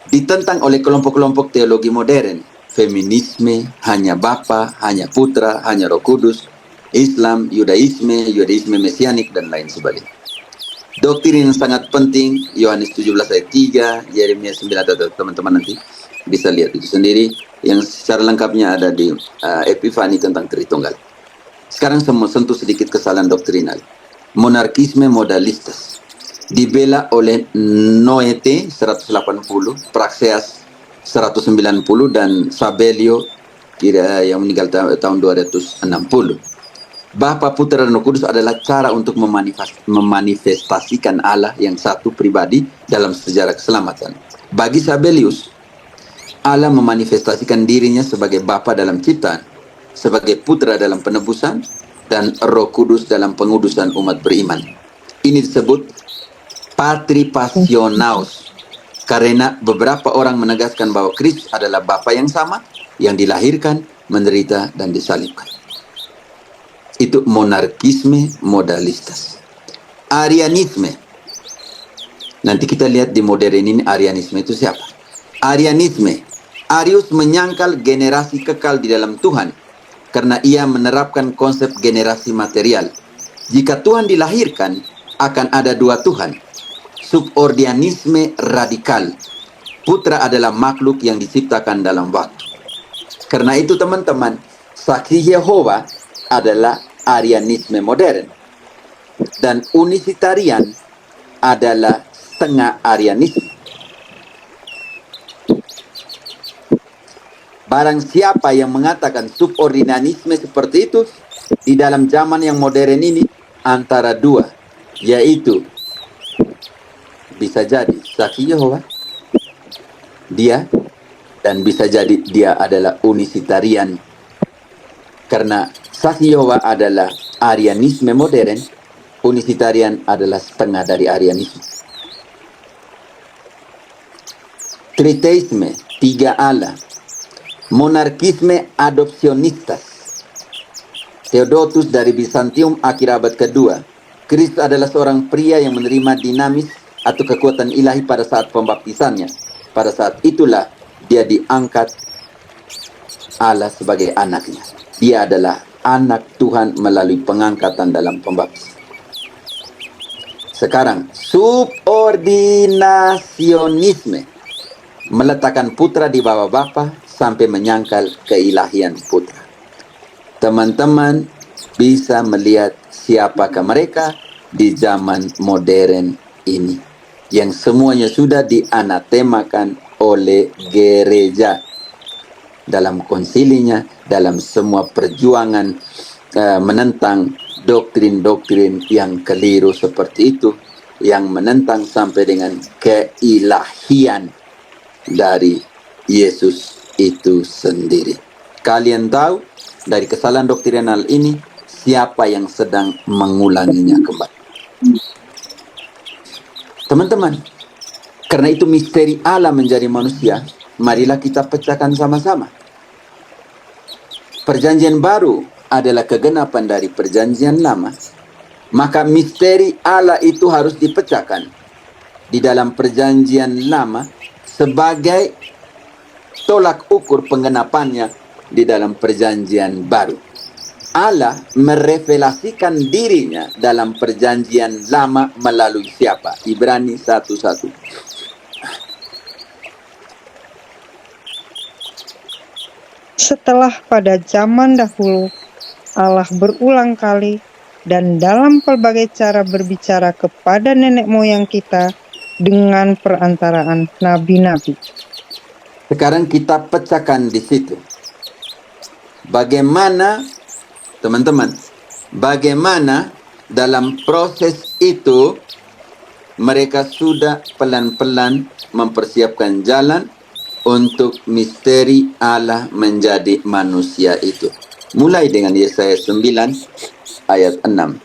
Ditentang oleh kelompok-kelompok teologi modern. Feminisme, hanya Bapa, hanya Putra, hanya Roh Kudus, Islam, Yudaisme, Yudaisme Mesianik, dan lain sebagainya. Doktrin yang sangat penting, Yohanes 17 ayat 3, Yeremia 9, teman-teman nanti bisa lihat itu sendiri. Yang secara lengkapnya ada di Epifani tentang Tritunggal. Sekarang semua sentuh sedikit kesalahan doktrinal. Monarkisme modalistas dibela oleh Noete 180, Praxeas 190, dan Sabelio yang meninggal tahun 260. Bapa, Putra, dan Roh Kudus adalah cara untuk memanifestasikan Allah yang satu pribadi dalam sejarah keselamatan. Bagi Sabelius, Allah memanifestasikan dirinya sebagai Bapa dalam ciptaan, sebagai Putra dalam penebusan, dan Roh Kudus dalam pengudusan umat beriman. Ini disebut patripasionaos, karena beberapa orang menegaskan bahwa Kristus adalah Bapa yang sama, yang dilahirkan, menderita, dan disalibkan. Itu monarkisme modalistas. Arianisme. Nanti kita lihat di modern ini Arianisme itu siapa? Arianisme. Arius menyangkal generasi kekal di dalam Tuhan karena ia menerapkan konsep generasi material. Jika Tuhan dilahirkan, akan ada dua Tuhan. Subordianisme radikal. Putra adalah makhluk yang diciptakan dalam waktu. Karena itu teman-teman, saksi Yehova adalah Arianisme modern, dan unisitarian adalah setengah Arianisme. Barang siapa yang mengatakan subordinanisme seperti itu di dalam zaman yang modern ini, antara dua, yaitu bisa jadi saksi Yehova dia, dan bisa jadi dia adalah unisitarian. Karena saksi Yehova adalah Arianisme modern, unisitarian adalah setengah dari Arianisme. Triteisme, tiga Allah. Monarkisme adopsionistas. Theodotus dari Bizantium akhir abad kedua. Kristus adalah seorang pria yang menerima dinamis atau kekuatan ilahi pada saat pembaptisannya. Pada saat itulah dia diangkat Allah sebagai anaknya. Dia adalah anak Tuhan melalui pengangkatan dalam pembaptisan. Sekarang, subordinasionisme. Meletakkan putra di bawah Bapa sampai menyangkal keilahian putra. Teman-teman bisa melihat siapakah mereka di zaman modern ini. Yang semuanya sudah dianatemakan oleh gereja. Dalam konsilinya, dalam semua perjuangan menentang doktrin-doktrin yang keliru seperti itu, yang menentang sampai dengan keilahian dari Yesus itu sendiri. Kalian tahu dari kesalahan doktrinal ini siapa yang sedang mengulanginya kembali. Teman-teman, karena itu misteri Allah menjadi manusia, marilah kita pecahkan sama-sama. Perjanjian baru adalah kegenapan dari perjanjian lama. Maka misteri Allah itu harus dipecahkan di dalam perjanjian lama sebagai tolak ukur penggenapannya di dalam perjanjian baru. Allah merevelasikan dirinya dalam perjanjian lama melalui siapa? Ibrani 1:1. Setelah pada zaman dahulu Allah berulang kali dan dalam pelbagai cara berbicara kepada nenek moyang kita dengan perantaraan nabi-nabi. Sekarang kita pecahkan di situ. Bagaimana, teman-teman, bagaimana dalam proses itu mereka sudah pelan-pelan mempersiapkan jalan untuk misteri Allah menjadi manusia itu. Mulai dengan Yesaya 9 ayat 6.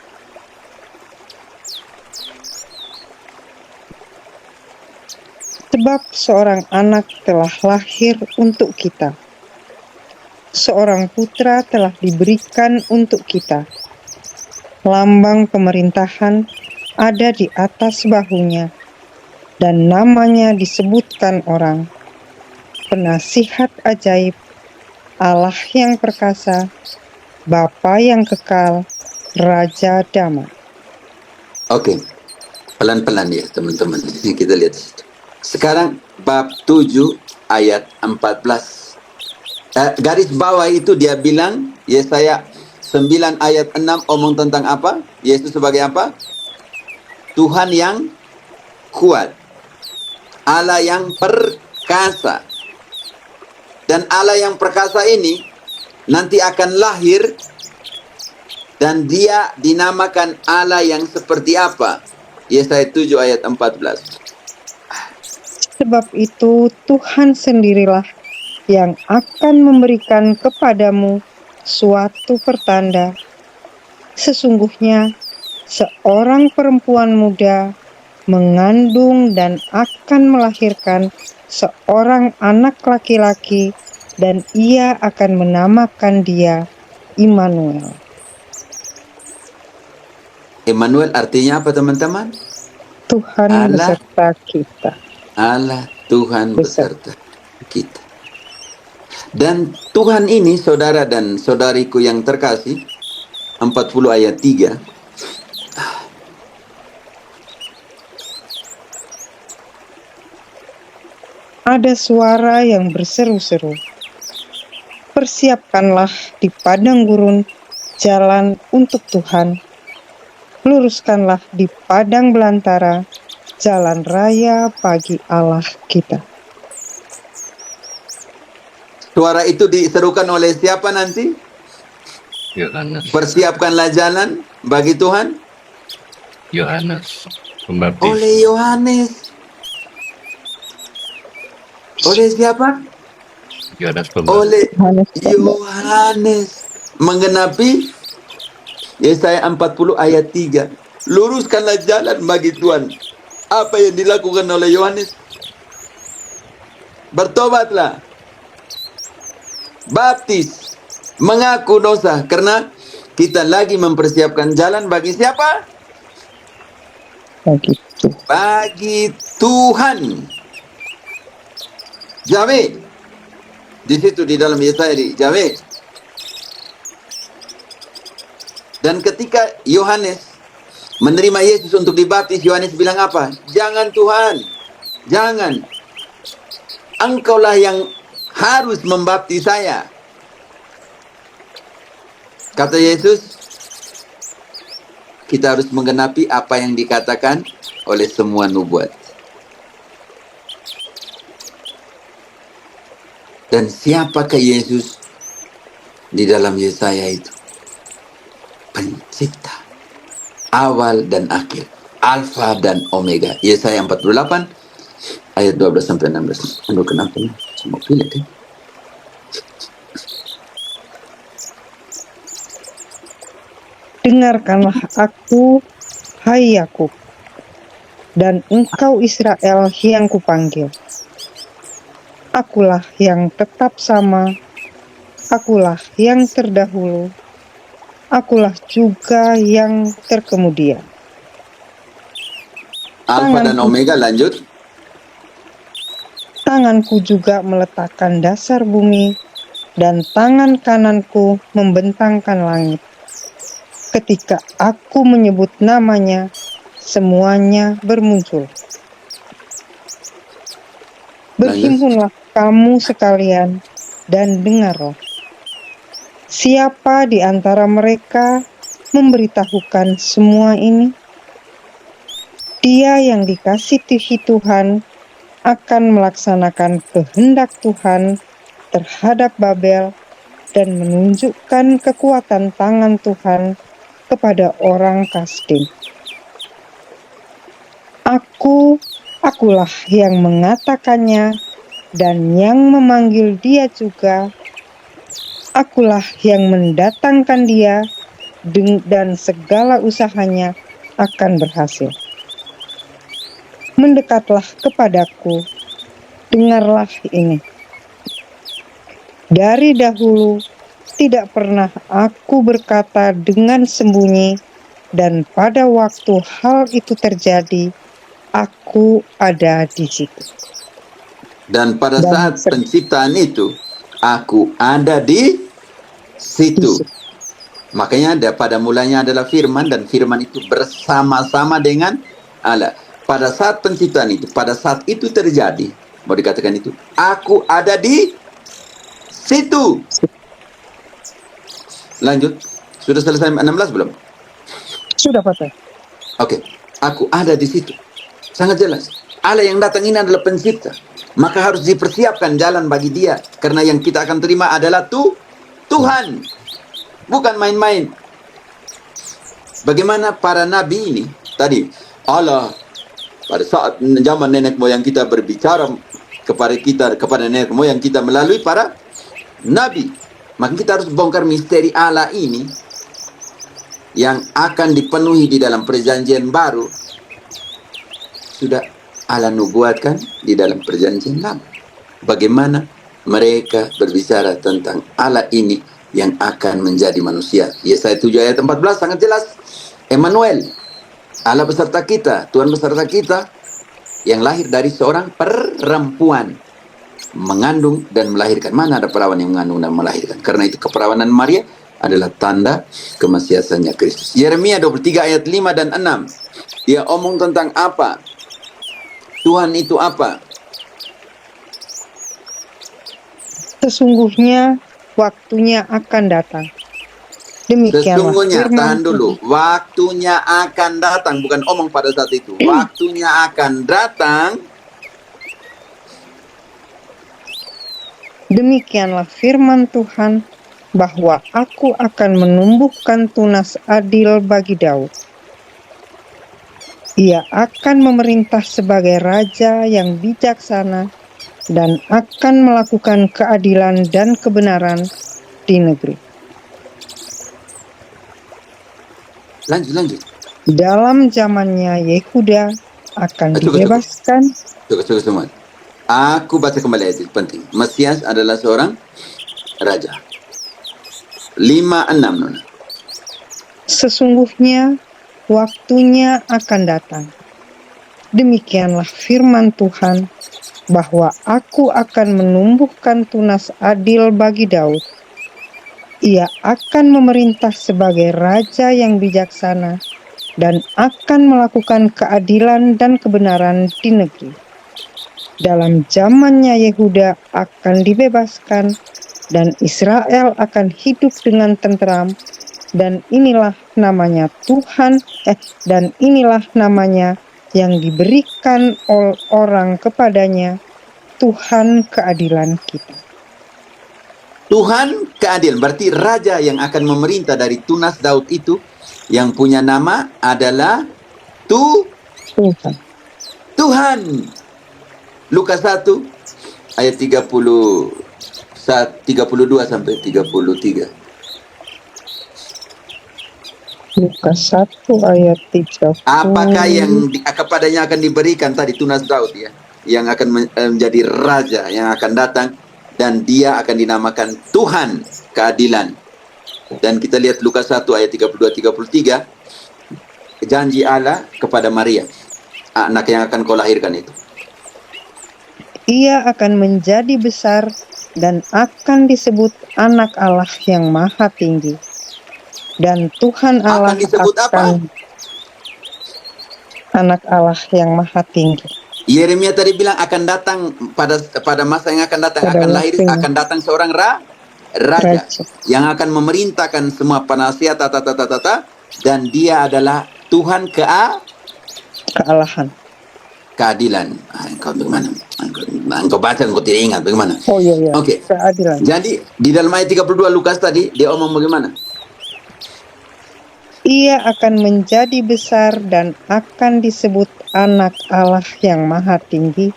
Sebab seorang anak telah lahir untuk kita. Seorang putra telah diberikan untuk kita. Lambang pemerintahan ada di atas bahunya, dan namanya disebutkan orang. Penasihat ajaib, Allah yang perkasa, Bapa yang kekal, Raja damai. Oke. Pelan-pelan ya teman-teman. Kita lihat situ. Sekarang bab 7 ayat 14. Garis bawah itu dia bilang, Yesaya 9 ayat 6 omong tentang apa? Yesus sebagai apa? Tuhan yang kuat. Allah yang perkasa. Dan Allah yang perkasa ini nanti akan lahir dan dia dinamakan Allah yang seperti apa? Yesaya 7 ayat 14. Sebab itu Tuhan sendirilah yang akan memberikan kepadamu suatu pertanda. Sesungguhnya seorang perempuan muda mengandung dan akan melahirkan seorang anak laki-laki, dan ia akan menamakan dia Immanuel. Immanuel artinya apa teman-teman? Tuhan Allah. beserta kita. Allah Tuhan beserta kita. Dan Tuhan ini saudara dan saudariku yang terkasih, 40 ayat 3. Ada suara yang berseru-seru, persiapkanlah di padang gurun jalan untuk Tuhan, luruskanlah di padang belantara jalan raya bagi Allah kita. Suara itu diserukan oleh siapa nanti? Yohanes. Persiapkanlah jalan bagi Tuhan. Yohanes Pembaptis. Oleh Yohanes. Oleh siapa? Yohanes Pembaptis. Oleh Yohanes. Menggenapi Yesaya 40 ayat 3. Luruskanlah jalan bagi Tuhan. Apa yang dilakukan oleh Yohanes? Bertobatlah. Baptis. Mengaku dosa. Karena kita lagi mempersiapkan jalan bagi siapa? Begitu. Bagi Tuhan. Yahweh. Di situ di dalam Yesaya di Yahweh. Dan ketika Yohanes menerima Yesus untuk dibaptis, Yohanes bilang apa? Jangan Tuhan. Jangan. Engkaulah yang harus membaptis saya. Kata Yesus, kita harus menggenapi apa yang dikatakan oleh semua nubuat. Dan siapakah Yesus di dalam Yesaya itu? Pencipta. Awal dan akhir. Alfa dan Omega. Yesaya 48 ayat 12 sampai 16. Aduh kenapa nih? Semua pilih kan? Dengarkanlah aku, hai Yakub, dan engkau Israel yang kupanggil. Akulah yang tetap sama, akulah yang terdahulu, akulah juga yang terkemudian. Alfa dan Omega, lanjut. Tanganku juga meletakkan dasar bumi, dan tangan kananku membentangkan langit. Ketika aku menyebut namanya, semuanya bermuncul. Berhimpunlah kamu sekalian dan dengarlah. Siapa di antara mereka memberitahukan semua ini? Dia yang dikasihi Tuhan akan melaksanakan kehendak Tuhan terhadap Babel dan menunjukkan kekuatan tangan Tuhan kepada orang Kasdim. Akulah yang mengatakannya dan yang memanggil dia juga. Akulah yang mendatangkan dia dan segala usahanya akan berhasil. Mendekatlah kepadaku, dengarlah ini. Dari dahulu tidak pernah aku berkata dengan sembunyi, dan pada waktu hal itu terjadi, aku ada di situ. Dan pada saat penciptaan itu, aku ada di situ. Makanya pada mulanya adalah firman, dan firman itu bersama-sama dengan Allah. Pada saat penciptaan itu, pada saat itu terjadi, mau dikatakan itu, aku ada di situ. Lanjut. Sudah selesai 16 belum? Sudah, Pak. Oke. Aku ada di situ. Sangat jelas. Allah yang datang ini adalah pencipta. Maka harus dipersiapkan jalan bagi dia. Karena yang kita akan terima adalah Tuhan. Bukan main-main. Bagaimana para nabi ini tadi, Allah pada saat zaman nenek moyang kita berbicara kepada nenek moyang kita melalui para nabi. Maka kita harus bongkar misteri Allah ini yang akan dipenuhi di dalam perjanjian baru. Sudah Allah nubuatkan di dalam perjanjian lama. Bagaimana mereka berbicara tentang Allah ini yang akan menjadi manusia. Yesaya 7 ayat 14 sangat jelas. Emmanuel, Allah beserta kita, Tuhan beserta kita, yang lahir dari seorang perempuan, mengandung dan melahirkan. Mana ada perawan yang mengandung dan melahirkan? Karena itu keperawanan Maria adalah tanda kemasiasannya Kristus. Yeremia 23 ayat 5 dan 6. Dia omong tentang apa? Tuhan itu apa? Sesungguhnya waktunya akan datang. Demikianlah Sesungguhnya, firman tahan dulu. Waktunya akan datang. Bukan omong pada saat itu. Waktunya akan datang. Demikianlah firman Tuhan, bahwa aku akan menumbuhkan tunas adil bagi Daud. Ia akan memerintah sebagai raja yang bijaksana dan akan melakukan keadilan dan kebenaran di negeri. Lanjut. Dalam zamannya Yehuda akan dibebaskan. Cukup semua. Aku baca kembali ayat itu, penting. Mesias adalah seorang raja. 5-6, Nona. Sesungguhnya waktunya akan datang. Demikianlah firman Tuhan, bahwa aku akan menumbuhkan tunas adil bagi Daud. Ia akan memerintah sebagai raja yang bijaksana dan akan melakukan keadilan dan kebenaran di negeri. Dalam zamannya Yehuda akan dibebaskan dan Israel akan hidup dengan tentram, dan inilah namanya dan inilah namanya yang diberikan orang kepadanya, Tuhan keadilan kita. Tuhan keadilan, berarti raja yang akan memerintah dari tunas Daud itu, yang punya nama adalah Tuhan. Lukas 1 ayat 32 sampai 33. Lukas 1 ayat 30. Apakah yang kepadanya akan diberikan tadi tunas Daud ya, yang akan menjadi raja yang akan datang, dan dia akan dinamakan Tuhan keadilan. Dan kita lihat Lukas 1 ayat 32-33, janji Allah kepada Maria, anak yang akan kau lahirkan itu. Ia akan menjadi besar dan akan disebut anak Allah yang maha tinggi. Dan Tuhan Allah Akan disebut apa? Anak Allah yang maha tinggi. Yeremia tadi bilang akan datang pada masa yang akan datang, akan lahir, akan datang seorang raja yang akan memerintahkan semua penasihat dan dia adalah Tuhan kealahan. Keadilan. Engkau bagaimana? Engkau baca, engkau tidak ingat bagaimana? Oh iya. Oke. Keadilan. Jadi di dalam ayat 32 Lukas tadi dia omong bagaimana? Ia akan menjadi besar dan akan disebut anak Allah yang maha tinggi.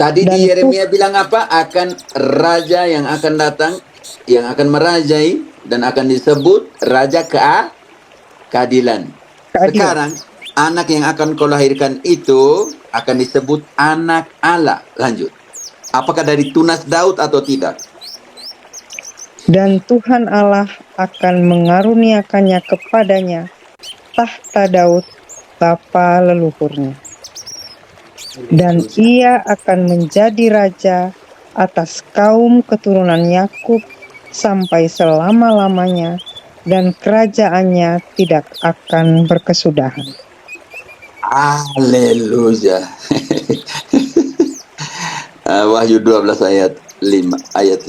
Tadi di Yeremia bilang apa? Akan raja yang akan datang, yang akan merajai dan akan disebut raja keadilan. Sekarang anak yang akan kau lahirkan itu akan disebut anak Allah. Lanjut. Apakah dari tunas Daud atau tidak? Dan Tuhan Allah akan mengaruniakannya kepadanya tahta Daud bapa leluhurnya. Dan ia akan menjadi raja atas kaum keturunan Yakub sampai selama-lamanya, dan kerajaannya tidak akan berkesudahan. Haleluya. Wahyu 12 ayat 5.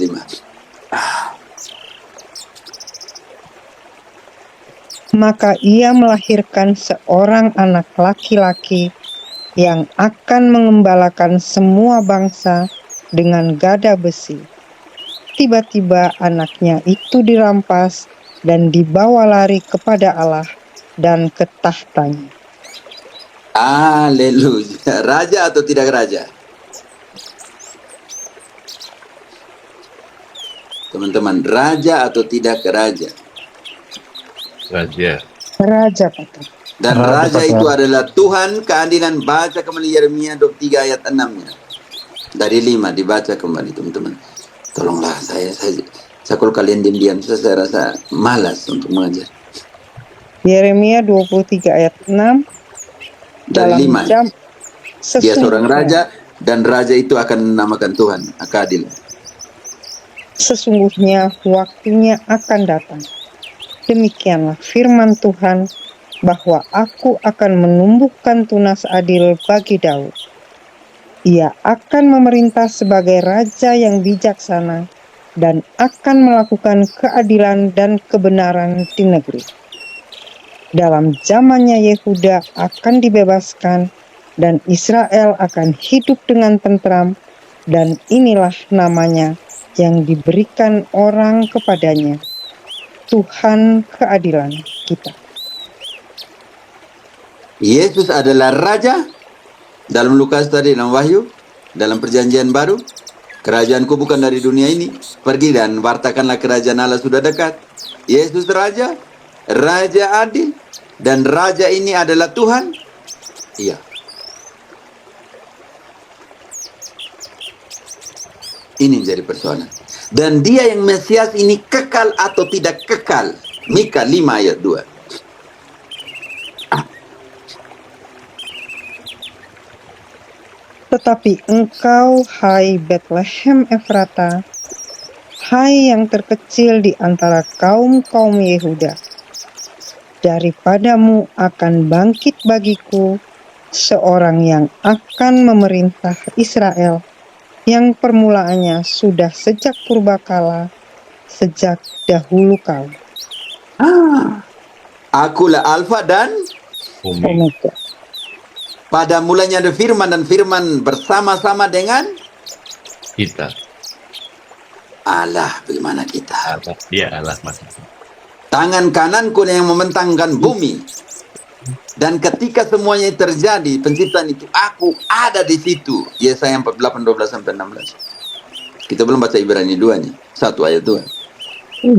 Maka ia melahirkan seorang anak laki-laki yang akan mengembalakan semua bangsa dengan gada besi. Tiba-tiba anaknya itu dirampas dan dibawa lari kepada Allah dan ke tahtanya. Haleluya. Raja atau tidak raja? Teman-teman, raja atau tidak raja? Raja. Raja, Pak. Dan raja itu adalah Tuhan keadilan. Baca kembali Yeremia 23 ayat 6-nya. Dari 5 dibaca kembali, teman-teman. Tolonglah saya kalau kalian diam-diam saya rasa malas untuk mengajar. Yeremia 23 ayat 6. Dari 5. Dia seorang Sesungguhnya, raja dan raja itu akan menamakan Tuhan keadilan. sesungguhnya waktunya akan datang. Demikianlah firman Tuhan, bahwa aku akan menumbuhkan tunas adil bagi Daud. Ia akan memerintah sebagai raja yang bijaksana dan akan melakukan keadilan dan kebenaran di negeri. Dalam zamannya Yehuda akan dibebaskan dan Israel akan hidup dengan tentram, dan inilah namanya yang diberikan orang kepadanya, Tuhan keadilan kita. Yesus adalah raja dalam Lukas tadi, dalam Wahyu, dalam perjanjian baru. Kerajaanku bukan dari dunia ini. Pergi dan wartakanlah kerajaan Allah sudah dekat. Yesus raja, raja adil, dan raja ini adalah Tuhan. Iya. Ini menjadi persoalan. Dan dia yang Mesias ini kekal atau tidak kekal? Mika 5 ayat 2. Tetapi engkau, hai Betlehem Efrata, hai yang terkecil di antara kaum-kaum Yehuda, daripadamu akan bangkit bagiku seorang yang akan memerintah Israel, yang permulaannya sudah sejak purbakala, sejak dahulu kala. Akulah Alfa dan Omega. pada mulanya ada firman, dan firman bersama-sama dengan Kita. Allah. Bagaimana kita? Allah. Dia Allah maksudnya. Tangan kananku yang membentangkan bumi. Dan ketika semuanya terjadi, penciptaan itu, aku ada di situ. Yesaya 48, 12-16. Kita belum baca Ibrani 2 nih. 1 ayat 2.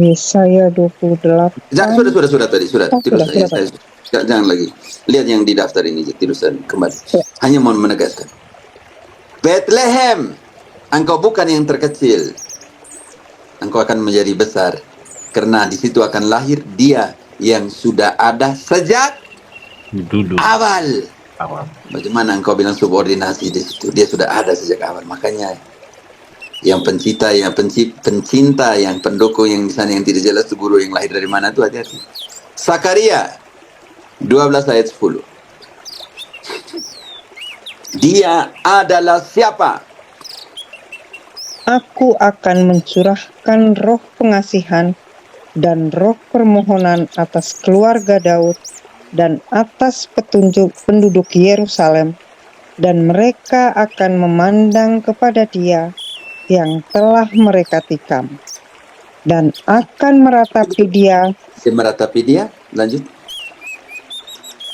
Yesaya 28. Sudah tadi. Sudah. Sudah. Jangan lagi. Lihat yang di daftar ini. Terusan kembali. Hanya mau menegaskan. Bethlehem, engkau bukan yang terkecil. Engkau akan menjadi besar. Karena di situ akan lahir dia yang sudah ada sejak Duduk. awal. Awal. Bagaimana engkau bilang subordinasi di situ? Dia sudah ada sejak awal. Makanya yang pencinta, yang pendukung, yang di sana yang tidak jelas itu guru yang lahir dari mana itu, hati-hati. Sakaria 12 ayat 10. Dia adalah siapa? Aku akan mencurahkan roh pengasihan dan roh permohonan atas keluarga Daud dan atas penduduk Yerusalem, dan mereka akan memandang kepada Dia yang telah mereka tikam, dan akan meratapi Dia, lanjut.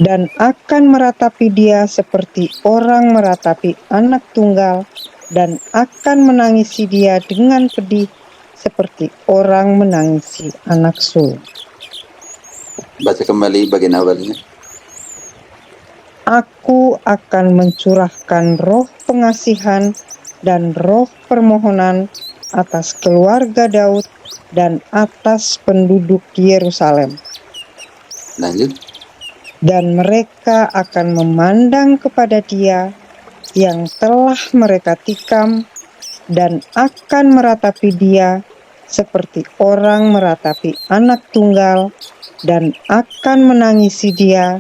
dan akan meratapi Dia seperti orang meratapi anak tunggal, dan akan menangisi Dia dengan pedih seperti orang menangisi anak sulung. Baca kembali bagian awalnya. Aku akan mencurahkan roh pengasihan dan roh permohonan atas keluarga Daud dan atas penduduk Yerusalem. Lanjut. Dan mereka akan memandang kepada Dia yang telah mereka tikam, dan akan meratapi Dia seperti orang meratapi anak tunggal, dan akan menangisi Dia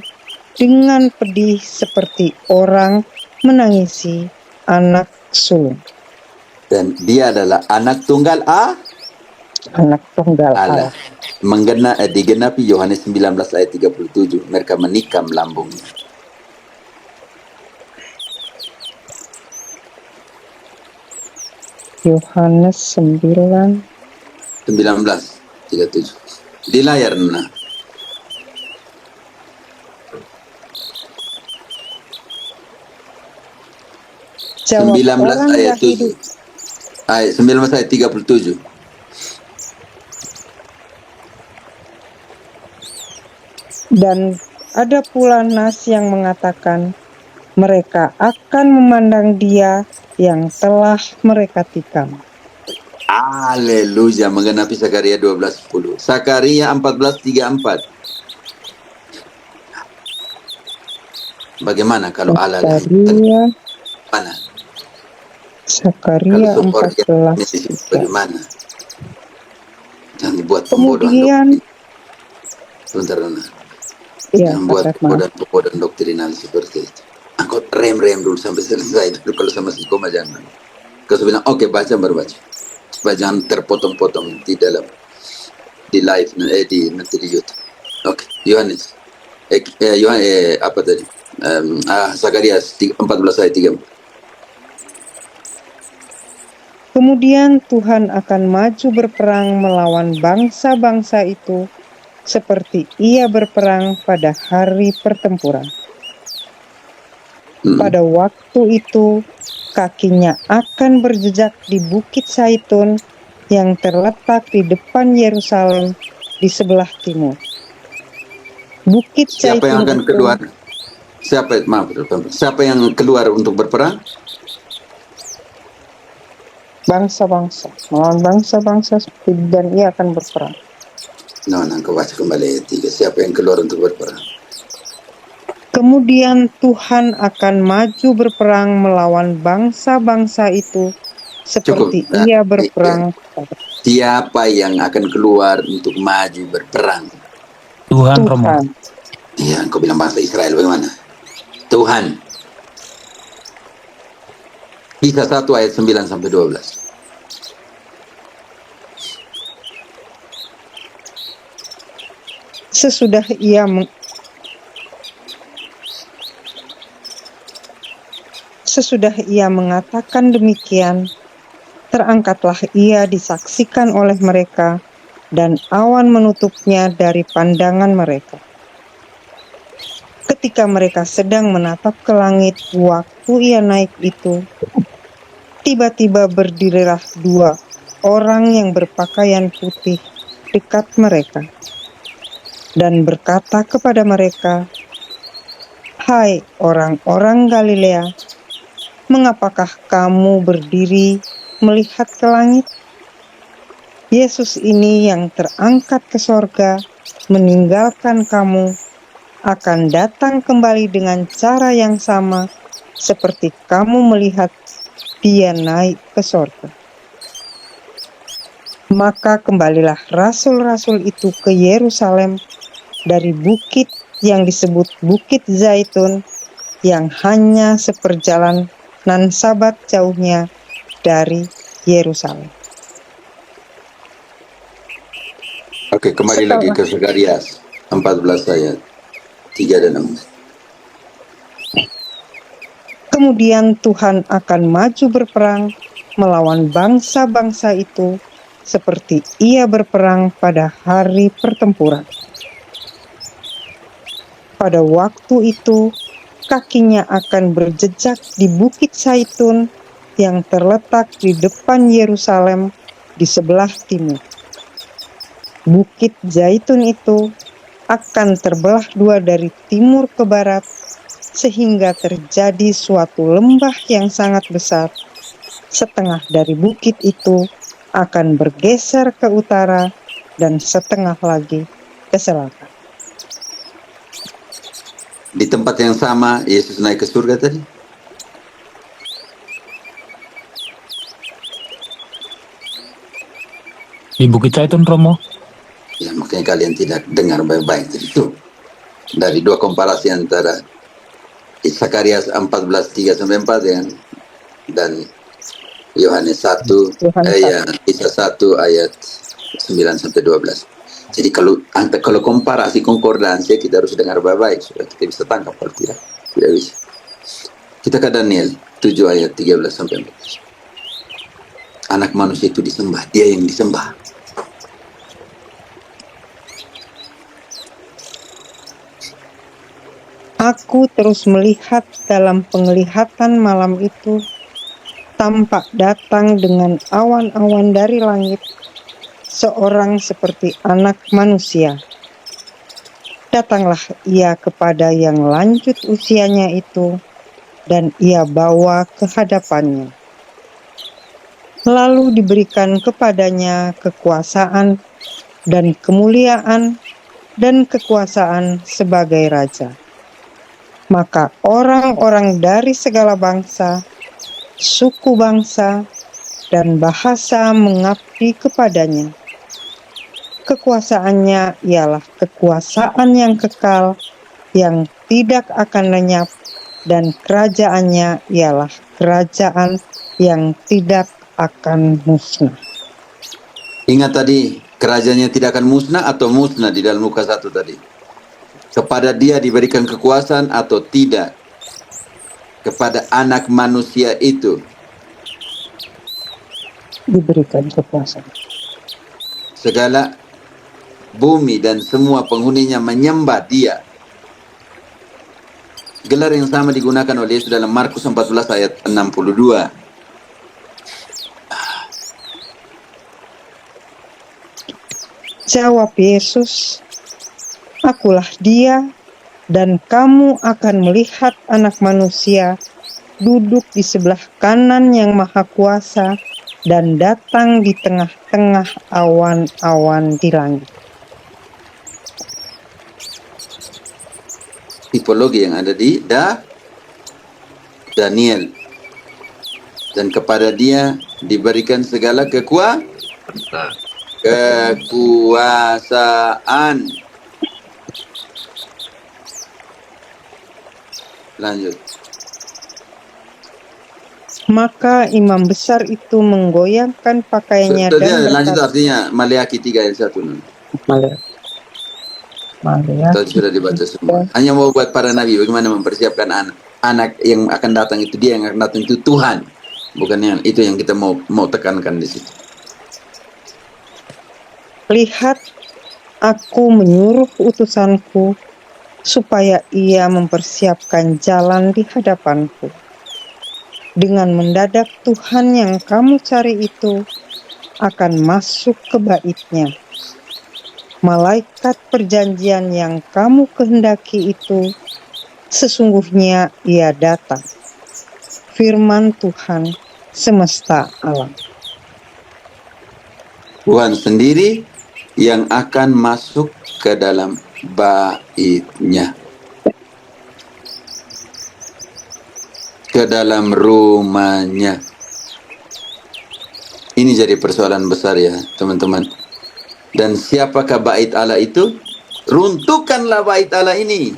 dengan pedih seperti orang menangisi anak sulung. Dan dia adalah anak tunggal Anak tunggal Allah. Allah. Digenapi Yohanes 19 ayat 37. Mereka menikam lambungnya. Yohanes 19. 19:37. Di layar nah. Jawab 19 orang ayat Yahudi. 19 ayat 37. Dan ada pula nas yang mengatakan mereka akan memandang dia yang telah mereka tikam. Haleluya, menggenapi Zakaria 12:10. Zakaria 14:34. Bagaimana kalau Allah lahir? Mana? Zakaria Kalau support 14. bagaimana? Jangan dibuat pembodohan. Kemudian, Sebentar, Nona. ya, Jangan buat Pak pembodohan doktrinal seperti itu. Angkut rem dulu sampai selesai. Kalau sama si koma jangan. Kalau bilang oke, baca baru baca. Supaya jangan terpotong-potong di dalam di live nanti di YouTube. Oke, Yohanes. Apa tadi? Zakaria 14 ayat 3. Kemudian Tuhan akan maju berperang melawan bangsa-bangsa itu seperti ia berperang pada hari pertempuran. Pada waktu itu, kakinya akan berjejak di Bukit Zaitun yang terletak di depan Yerusalem di sebelah timur. Bukit Siapa yang Zaitun akan itu, keluar? Siapa yang keluar untuk berperang? bangsa-bangsa, melawan bangsa-bangsa dan ia akan berperang. Kau baca kembali ayat 3. Siapa yang keluar untuk berperang? Kemudian Tuhan akan maju berperang melawan bangsa-bangsa itu seperti Cukup. ia berperang. Siapa yang akan keluar untuk maju berperang? Tuhan, Romo. Tuhan. Iya, kau bilang bahasa Israel bagaimana? Tuhan. Kisah 1 ayat 9 sampai 12. Sesudah ia mengatakan demikian, terangkatlah ia disaksikan oleh mereka, dan awan menutupnya dari pandangan mereka. Ketika mereka sedang menatap ke langit waktu ia naik itu, tiba-tiba berdirilah 2 orang yang berpakaian putih dekat mereka, dan berkata kepada mereka, "Hai orang-orang Galilea, mengapakah kamu berdiri melihat ke langit? Yesus ini yang terangkat ke sorga, meninggalkan kamu, akan datang kembali dengan cara yang sama seperti kamu melihat dia naik ke sorga." Maka kembalilah rasul-rasul itu ke Yerusalem dari bukit yang disebut Bukit Zaitun, yang hanya seperjalanan sabat jauhnya dari Yerusalem. Oke, kembali lagi ke Zakaria 14 ayat 3 dan 4. Kemudian Tuhan akan maju berperang melawan bangsa-bangsa itu seperti ia berperang pada hari pertempuran. Pada waktu itu, kakinya akan berjejak di Bukit Zaitun yang terletak di depan Yerusalem di sebelah timur. Bukit Zaitun itu akan terbelah 2 dari timur ke barat, sehingga terjadi suatu lembah yang sangat besar. Setengah dari bukit itu akan bergeser ke utara dan setengah lagi ke selatan. Di tempat yang sama Yesus naik ke surga tadi? Di Bukit Zaitun, Romo. Ya, makanya kalian tidak dengar baik-baik tadi. Tuh. dari dua komparasi antara Zakarias 14:3-4 dan Yohanes 1 Yohanes 1. Kisah 1 ayat 9-12. Jadi kalau komparasi konkordansi kita harus dengar baik-baik supaya kita bisa tangkap, kalau tidak bisa. Kita ke Daniel 7 ayat 13-14. Anak manusia itu disembah, dia yang disembah. Aku terus melihat dalam penglihatan malam itu, tampak datang dengan awan-awan dari langit, seorang seperti anak manusia. Datanglah ia kepada yang lanjut usianya itu, dan ia bawa ke hadapannya. Lalu diberikan kepadanya kekuasaan dan kemuliaan dan kekuasaan sebagai raja. Maka orang-orang dari segala bangsa, suku bangsa, dan bahasa mengabdi kepadanya. Kekuasaannya ialah kekuasaan yang kekal, yang tidak akan lenyap, dan kerajaannya ialah kerajaan yang tidak akan musnah. Ingat tadi, kerajaannya tidak akan musnah atau musnah di dalam Lukas 1 tadi. Kepada dia diberikan kekuasaan atau tidak? Kepada anak manusia itu Diberikan kekuasaan. segala bumi dan semua penghuninya menyembah dia. Gelar yang sama digunakan oleh Yesus dalam Markus 14 ayat 62. Jawab Yesus, "Akulah dia, dan kamu akan melihat Anak Manusia duduk di sebelah kanan Yang Maha Kuasa dan datang di tengah-tengah awan-awan di langit." Tipologi yang ada di Daniel. Dan kepada dia diberikan segala kekuasaan. Lanjut. Maka imam besar itu menggoyangkan pakaiannya dan Lanjut berkata, artinya Maleakhi 3 ayat 1. Tadi sudah dibaca semua. Hanya mau buat para nabi bagaimana mempersiapkan anak yang akan datang itu, dia yang akan datang itu Tuhan. Bukan yang itu yang kita mau tekankan di situ. "Lihat, aku menyuruh utusanku supaya ia mempersiapkan jalan di hadapanku. Dengan mendadak Tuhan yang kamu cari itu akan masuk ke baitnya. Malaikat perjanjian yang kamu kehendaki itu, sesungguhnya ia datang. Firman Tuhan semesta alam." Tuhan sendiri yang akan masuk ke dalam baitnya, ke dalam rumahnya. Ini jadi persoalan besar ya teman-teman. Dan siapakah bait Allah itu? Runtuhkanlah bait Allah ini,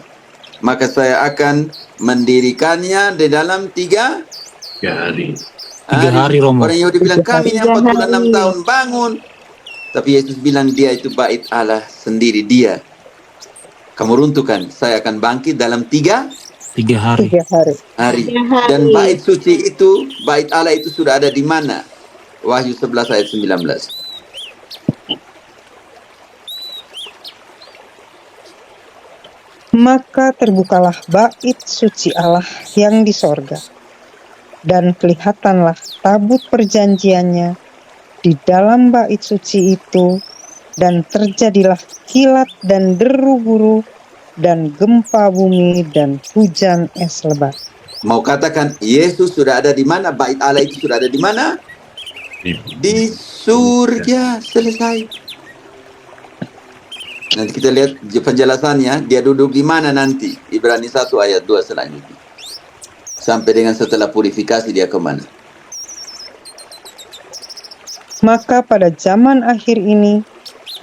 maka saya akan mendirikannya di dalam 3 hari. 3 hari, Romo. Orang Yahudi bilang kami ini 46 tahun bangun. Tapi Yesus bilang dia itu bait Allah sendiri, dia. Kamu runtuhkan, saya akan bangkit dalam 3 hari. hari. Dan bait suci itu, bait Allah itu sudah ada di mana? Wahyu 11 ayat 19. Maka terbukalah bait suci Allah yang di sorga, dan kelihatanlah tabut perjanjiannya di dalam bait suci itu, dan terjadilah kilat dan deru guru dan gempa bumi dan hujan es lebat. Mau katakan Yesus sudah ada di mana? Bait Allah itu sudah ada di mana? Di surga. Selesai. Nanti kita lihat penjelasannya, dia duduk di mana nanti. Ibrani 1 ayat 2 selanjutnya. Sampai dengan setelah purifikasi dia kemana? Maka pada zaman akhir ini,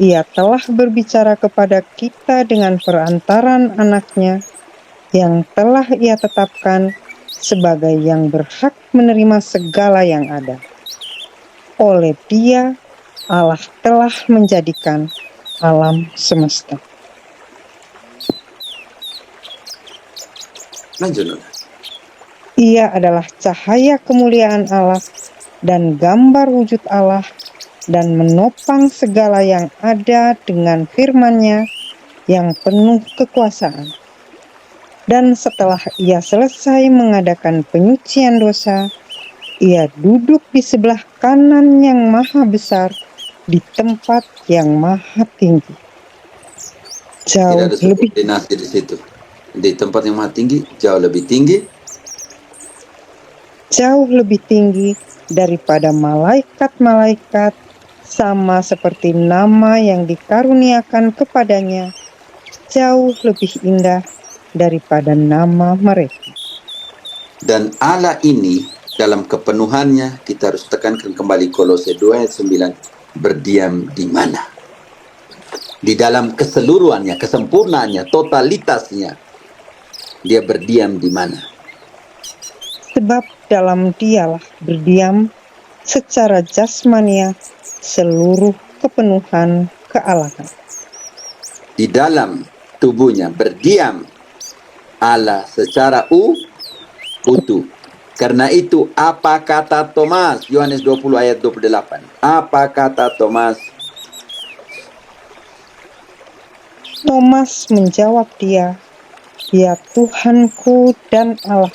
Ia telah berbicara kepada kita dengan perantaran anaknya yang telah Ia tetapkan sebagai yang berhak menerima segala yang ada. Oleh Dia, Allah telah menjadikan alam semesta. Lanjut, Nona. Ia adalah cahaya kemuliaan Allah dan gambar wujud Allah, dan menopang segala yang ada dengan firman-Nya yang penuh kekuasaan. Dan setelah Ia selesai mengadakan penyucian dosa, Ia duduk di sebelah kanan yang maha besar di tempat yang maha tinggi. Tidak Jauh ada lebih subordinasi di situ. Di tempat yang maha tinggi, jauh lebih tinggi daripada malaikat-malaikat, sama seperti nama yang dikaruniakan kepadanya, jauh lebih indah daripada nama mereka. Dan Allah ini dalam kepenuhannya, kita harus tekankan kembali Kolose 2 ayat 9, berdiam di mana? Di dalam keseluruhannya, kesempurnaannya, totalitasnya, dia berdiam di mana? Sebab dalam Dialah berdiam secara jasmania seluruh kepenuhan kealahan. Di dalam tubuhnya berdiam Allah secara utuh. Karena itu apa kata Thomas? Yohanes 20 ayat 28. Apa kata Thomas? Thomas menjawab dia, "Ya Tuhanku dan Allah."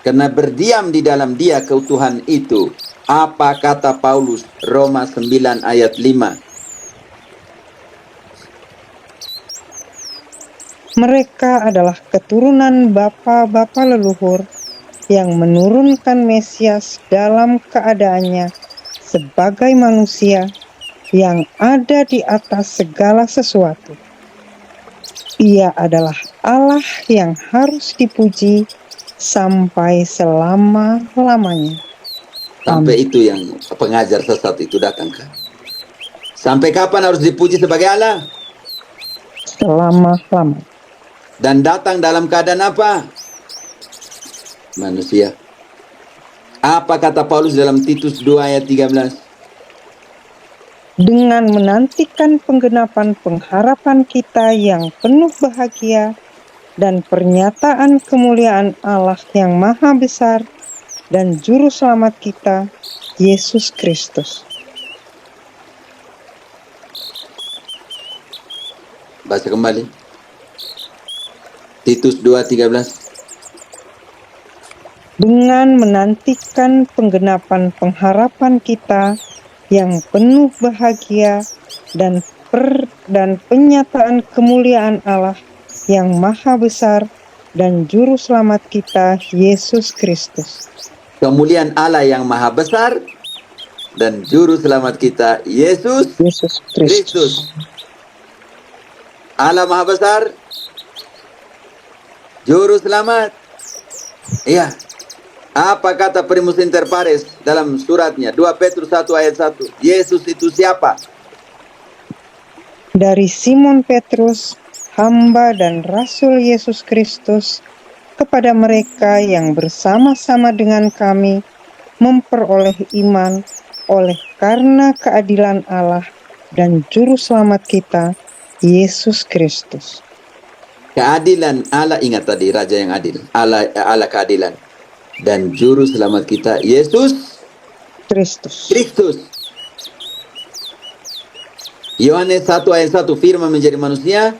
Karena berdiam di dalam dia keutuhan itu. Apa kata Paulus? Roma 9 ayat 5. Mereka adalah keturunan bapa-bapa leluhur yang menurunkan Mesias dalam keadaannya sebagai manusia yang ada di atas segala sesuatu. Ia adalah Allah yang harus dipuji sampai selama-lamanya. Sampai itu yang pengajar sesat itu datang kan? Sampai kapan harus dipuji sebagai Allah? Selama-lamanya. Dan datang dalam keadaan apa? Manusia. Apa kata Paulus dalam Titus 2 ayat 13? Dengan menantikan penggenapan pengharapan kita yang penuh bahagia dan pernyataan kemuliaan Allah yang maha besar dan juru selamat kita, Yesus Kristus. Baca kembali. Titus 2:13. Dengan menantikan penggenapan pengharapan kita yang penuh bahagia dan penyataan kemuliaan Allah yang maha besar dan juru selamat kita, Yesus Kristus. Kemuliaan Allah yang maha besar dan juru selamat kita, Yesus Kristus. Allah maha besar, juru selamat. Iya. Apa kata Primus Inter Pares dalam suratnya 2 Petrus 1 ayat 1? Yesus itu siapa? Dari Simon Petrus, hamba dan rasul Yesus Kristus, kepada mereka yang bersama-sama dengan kami memperoleh iman oleh karena keadilan Allah dan juru selamat kita, Yesus Kristus. Keadilan Allah, ingat tadi Raja yang adil, Allah keadilan. Dan juru selamat kita, Yesus Kristus. Yohanes 1 ayat 1, firman menjadi manusia.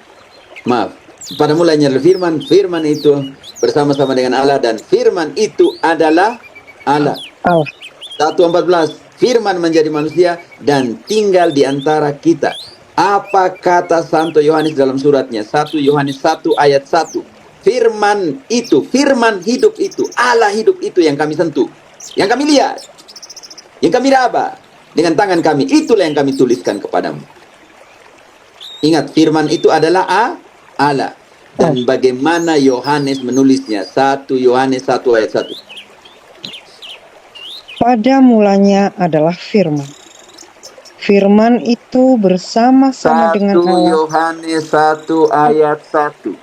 Maaf, pada mulanya adalah firman itu bersama-sama dengan Allah, dan firman itu adalah Allah. 1:14, firman menjadi manusia dan tinggal di antara kita. Apa kata Santo Yohanes dalam suratnya 1 Yohanes 1 ayat 1? Firman itu, firman hidup itu, Allah hidup itu yang kami sentuh, yang kami lihat, yang kami raba dengan tangan kami, itulah yang kami tuliskan kepadamu. Ingat, firman itu adalah Allah. Dan bagaimana Yohanes menulisnya? 1 Yohanes 1 ayat 1. Pada mulanya adalah firman. firman itu bersama-sama 1 dengan Allah. Yohanes 1 ayat 1.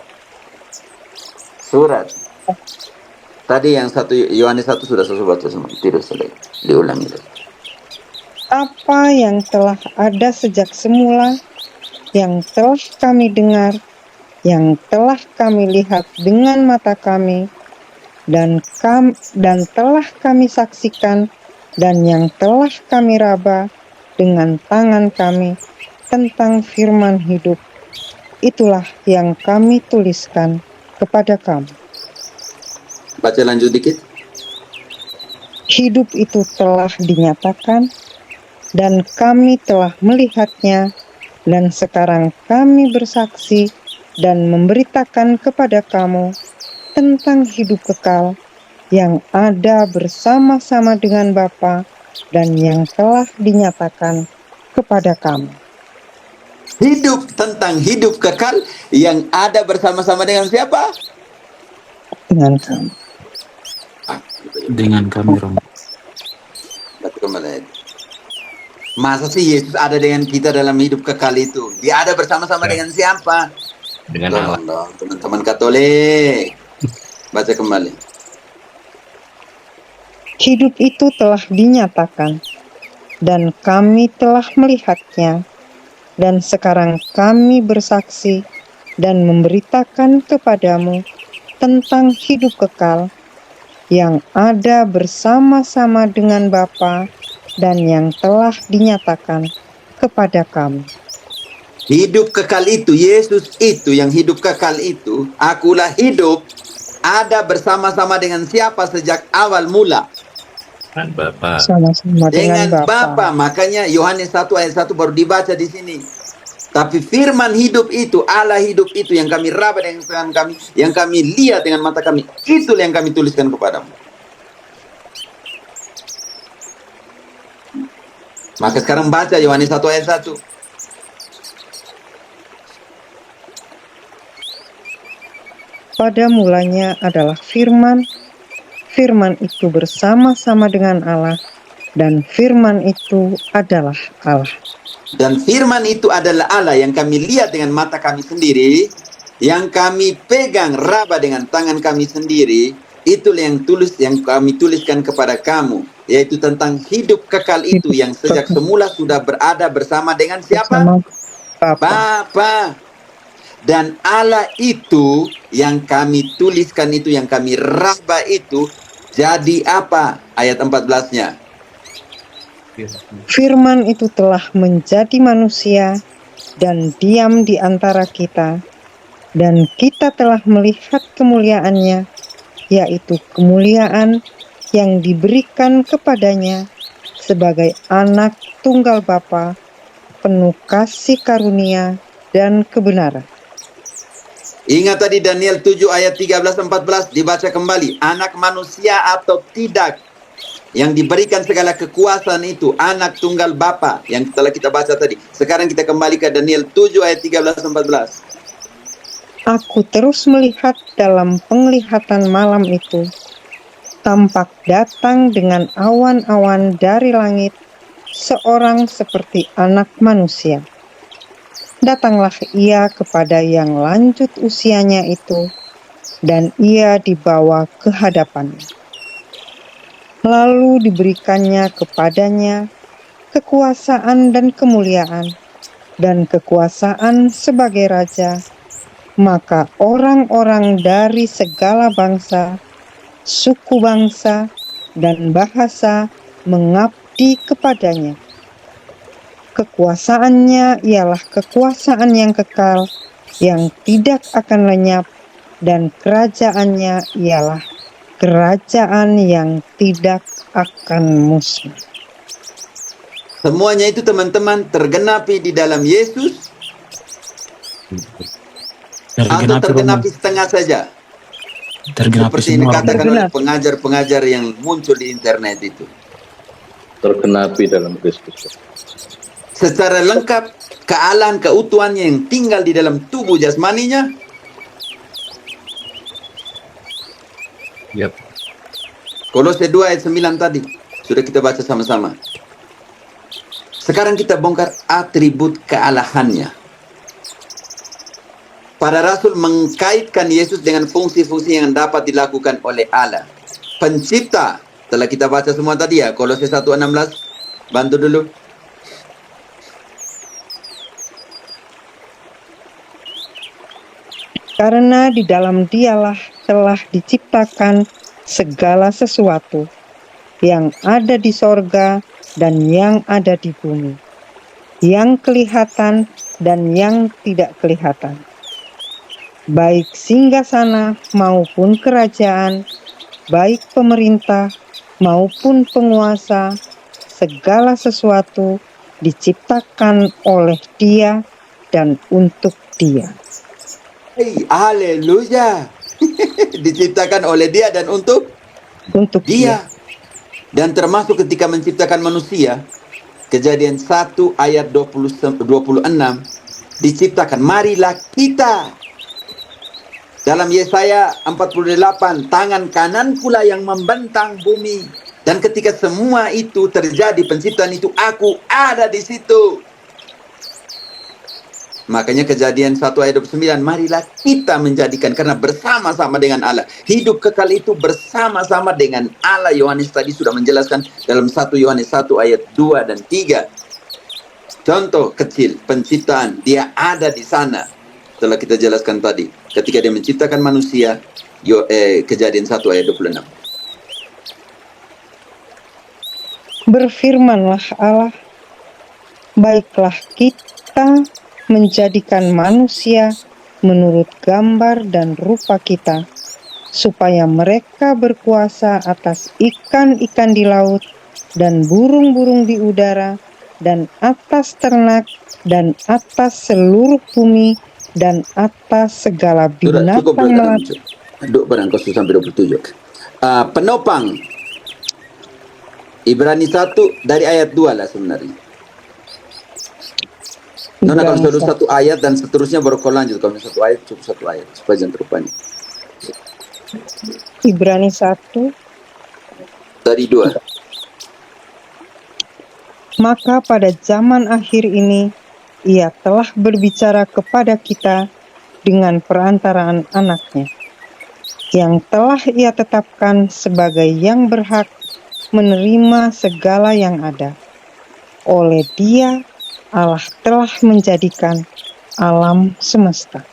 Surat. Tadi yang 1 Yohanes 1 sudah saya baca semua. Tidak usah diulangi. Apa yang telah ada sejak semula, yang telah kami dengar, yang telah kami lihat dengan mata kami, dan telah kami saksikan, dan yang telah kami raba dengan tangan kami tentang firman hidup, itulah yang kami tuliskan kepada kamu. Baca lanjut dikit. Hidup itu telah dinyatakan, dan kami telah melihatnya, dan sekarang kami bersaksi dan memberitakan kepada kamu tentang hidup kekal yang ada bersama-sama dengan Bapa dan yang telah dinyatakan kepada kamu. Hidup, tentang hidup kekal yang ada bersama-sama dengan siapa? Dengan kamu. Dengan kami Romo. Baca kembali. Masa sih Yesus ada dengan kita dalam hidup kekal itu? Dia ada bersama-sama Ya. dengan siapa? Dengan Tolong Allah. dong, teman-teman Katolik. Baca kembali. Hidup itu telah dinyatakan, dan kami telah melihatnya, dan sekarang kami bersaksi dan memberitakan kepadamu tentang hidup kekal yang ada bersama-sama dengan Bapa dan yang telah dinyatakan kepada kami. Hidup kekal itu, Yesus itu yang hidup kekal itu. Akulah hidup, ada bersama-sama dengan siapa sejak awal mula? Kan Bapak. Sama-sama dengan Dengan Bapa. Bapa. Makanya Yohanes 1 ayat 1 baru dibaca di sini. Tapi firman hidup itu, Allah hidup itu yang kami raba dengan tangan kami, yang kami lihat dengan mata kami, itulah yang kami tuliskan kepadamu. Maka sekarang baca Yohanes 1 ayat 1. Pada mulanya adalah firman, firman itu bersama-sama dengan Allah, dan firman itu adalah Allah. Dan firman itu adalah Allah yang kami lihat dengan mata kami sendiri, yang kami pegang raba dengan tangan kami sendiri, itulah yang kami tuliskan kepada kamu, yaitu tentang hidup kekal itu yang sejak semula sudah berada bersama dengan siapa? Bersama Bapa. Bapa. Dan Allah itu yang kami tuliskan itu, yang kami raba itu, jadi apa? Ayat 14-nya. Firman itu telah menjadi manusia dan diam di antara kita, dan kita telah melihat kemuliaannya, yaitu kemuliaan yang diberikan kepadanya sebagai anak tunggal Bapa, penuh kasih karunia dan kebenaran. Ingat tadi Daniel 7 ayat 13-14 dibaca kembali. Anak manusia atau tidak yang diberikan segala kekuasaan itu anak tunggal Bapa yang telah kita baca tadi. Sekarang kita kembali ke Daniel 7 ayat 13-14. Aku terus melihat dalam penglihatan malam itu, tampak datang dengan awan-awan dari langit seorang seperti anak manusia. Datanglah ia kepada yang lanjut usianya itu, dan ia dibawa ke hadapannya. Lalu diberikannya kepadanya kekuasaan dan kemuliaan, dan kekuasaan sebagai raja. Maka orang-orang dari segala bangsa, suku bangsa, dan bahasa mengabdi kepadanya. Kekuasaannya ialah kekuasaan yang kekal, yang tidak akan lenyap, dan kerajaannya ialah kerajaan yang tidak akan musnah. Semuanya itu teman-teman tergenapi di dalam Yesus atau tergenapi setengah saja. Tergenapi Seperti yang semua. dikatakan oleh Tergenapi. pengajar-pengajar yang muncul di internet itu. Tergenapi dalam Kristus. Secara lengkap kealahan keutuhannya yang tinggal di dalam tubuh jasmaninya. Yap. Kolose 2 ayat 9 tadi sudah kita baca sama-sama. Sekarang kita bongkar atribut kealahannya. Para rasul mengkaitkan Yesus dengan fungsi-fungsi yang dapat dilakukan oleh Allah. Pencipta, telah kita baca semua tadi ya, Kolose 1:16, bantu dulu. Karena di dalam Dialah telah diciptakan segala sesuatu yang ada di sorga dan yang ada di bumi, yang kelihatan dan yang tidak kelihatan, baik singgasana maupun kerajaan, baik pemerintah maupun penguasa, segala sesuatu diciptakan oleh Dia dan untuk Dia. Hey, haleluya. Diciptakan oleh Dia dan untuk Dia. Dan termasuk ketika menciptakan manusia, Kejadian 1 ayat 26, diciptakan, marilah kita. Dalam Yesaya 48, tangan kanan pula yang membentang bumi. Dan ketika semua itu terjadi, penciptaan itu, aku ada di situ. Makanya Kejadian 1 ayat 29, marilah kita menjadikan, karena bersama-sama dengan Allah. Hidup kekal itu bersama-sama dengan Allah. Yohanes tadi sudah menjelaskan dalam 1 Yohanes 1 ayat 2 dan 3. Contoh kecil, penciptaan, Dia ada di sana. Setelah kita jelaskan tadi, ketika Dia menciptakan manusia, Kejadian 1 ayat 26. Berfirmanlah Allah, baiklah kita menjadikan manusia menurut gambar dan rupa kita, supaya mereka berkuasa atas ikan-ikan di laut dan burung-burung di udara dan atas ternak dan atas seluruh bumi dan atas segala Sudah cukup binatang dalam melata. barang kosong sampai 27. Penopang Ibrani 1 dari ayat 2 lah sebenarnya. Nona kalau sudah satu ayat dan seterusnya baru kau lanjut. Kalau satu ayat cukup satu ayat supaya jangan terlupa. Ibrani 1 Dari 2. Maka pada zaman akhir ini Ia telah berbicara kepada kita dengan perantaraan anaknya, yang telah Ia tetapkan sebagai yang berhak menerima segala yang ada. Oleh Dia Allah telah menjadikan alam semesta.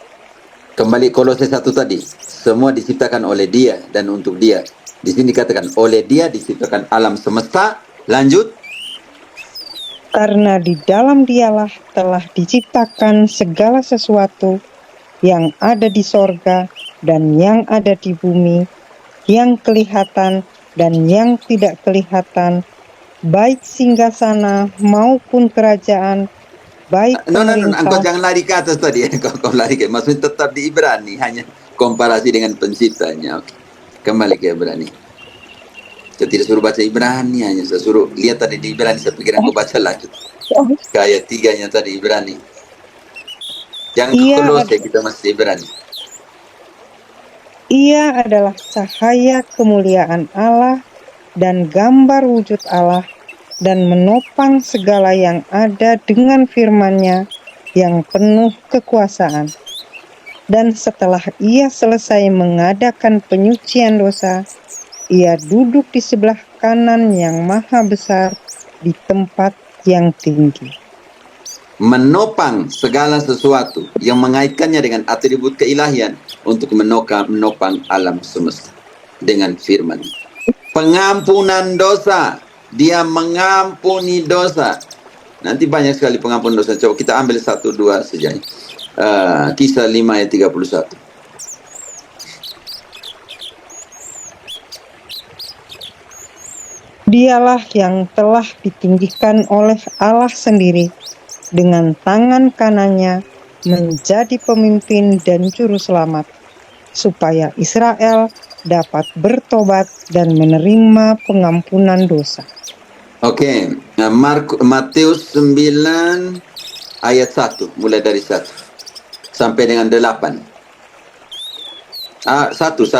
Kembali Kolose 1 tadi, semua diciptakan oleh Dia dan untuk Dia. Di sini dikatakan oleh Dia diciptakan alam semesta. Lanjut. Karena di dalam Dialah telah diciptakan segala sesuatu yang ada di sorga dan yang ada di bumi, yang kelihatan dan yang tidak kelihatan, baik singgasana maupun kerajaan, baik No, pemerintah. engkau jangan lari ke atas tadi. Kau lari ke, maksudnya tetap di Ibrani, hanya komparasi dengan penciptanya. Oke. Kembali ke Ibrani. Saya tidak suruh baca Ibrani, hanya saya suruh lihat tadi di Ibrani. Saya pikir aku baca lagi. Ke ayat 3-nya tadi Ibrani. Jangan ke Kolose, kita masih Ibrani. Ia adalah cahaya kemuliaan Allah dan gambar wujud Allah, dan menopang segala yang ada dengan firman-Nya yang penuh kekuasaan. Dan setelah Ia selesai mengadakan penyucian dosa, Ia duduk di sebelah kanan yang maha besar di tempat yang tinggi. Menopang segala sesuatu yang mengaitkannya dengan atribut keilahian untuk menopang alam semesta dengan firman. Pengampunan dosa, Dia mengampuni dosa. Nanti banyak sekali pengampunan dosa. Coba kita ambil 1-2 saja. Kisah 5 ayat 31. Dialah yang telah ditinggikan oleh Allah sendiri dengan tangan kanannya menjadi pemimpin dan juru selamat, supaya Israel dapat bertobat dan menerima pengampunan dosa. Oke, Matius 9 ayat 1, mulai dari 1 sampai dengan 8. 1, 2.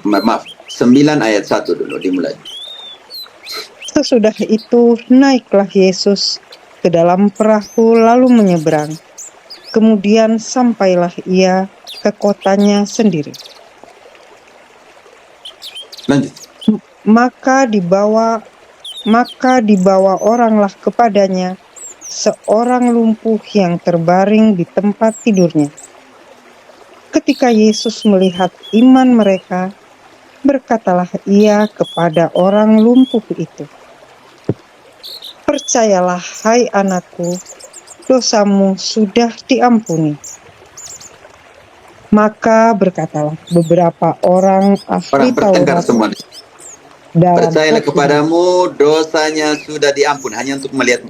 Maaf, 9 ayat 1 dulu dimulai. Sesudah itu naiklah Yesus ke dalam perahu lalu menyeberang. Kemudian sampailah ia ke kotanya sendiri. Lanjut. Maka dibawa oranglah kepadanya seorang lumpuh yang terbaring di tempat tidurnya. Ketika Yesus melihat iman mereka, berkatalah ia kepada orang lumpuh itu, "Percayalah, hai anakku, dosamu sudah diampuni." Maka berkatalah beberapa orang ahli Orang bertengkar Taurat semua. dalam Percayalah hati, kepadamu, dosanya sudah diampun. Hanya untuk melihat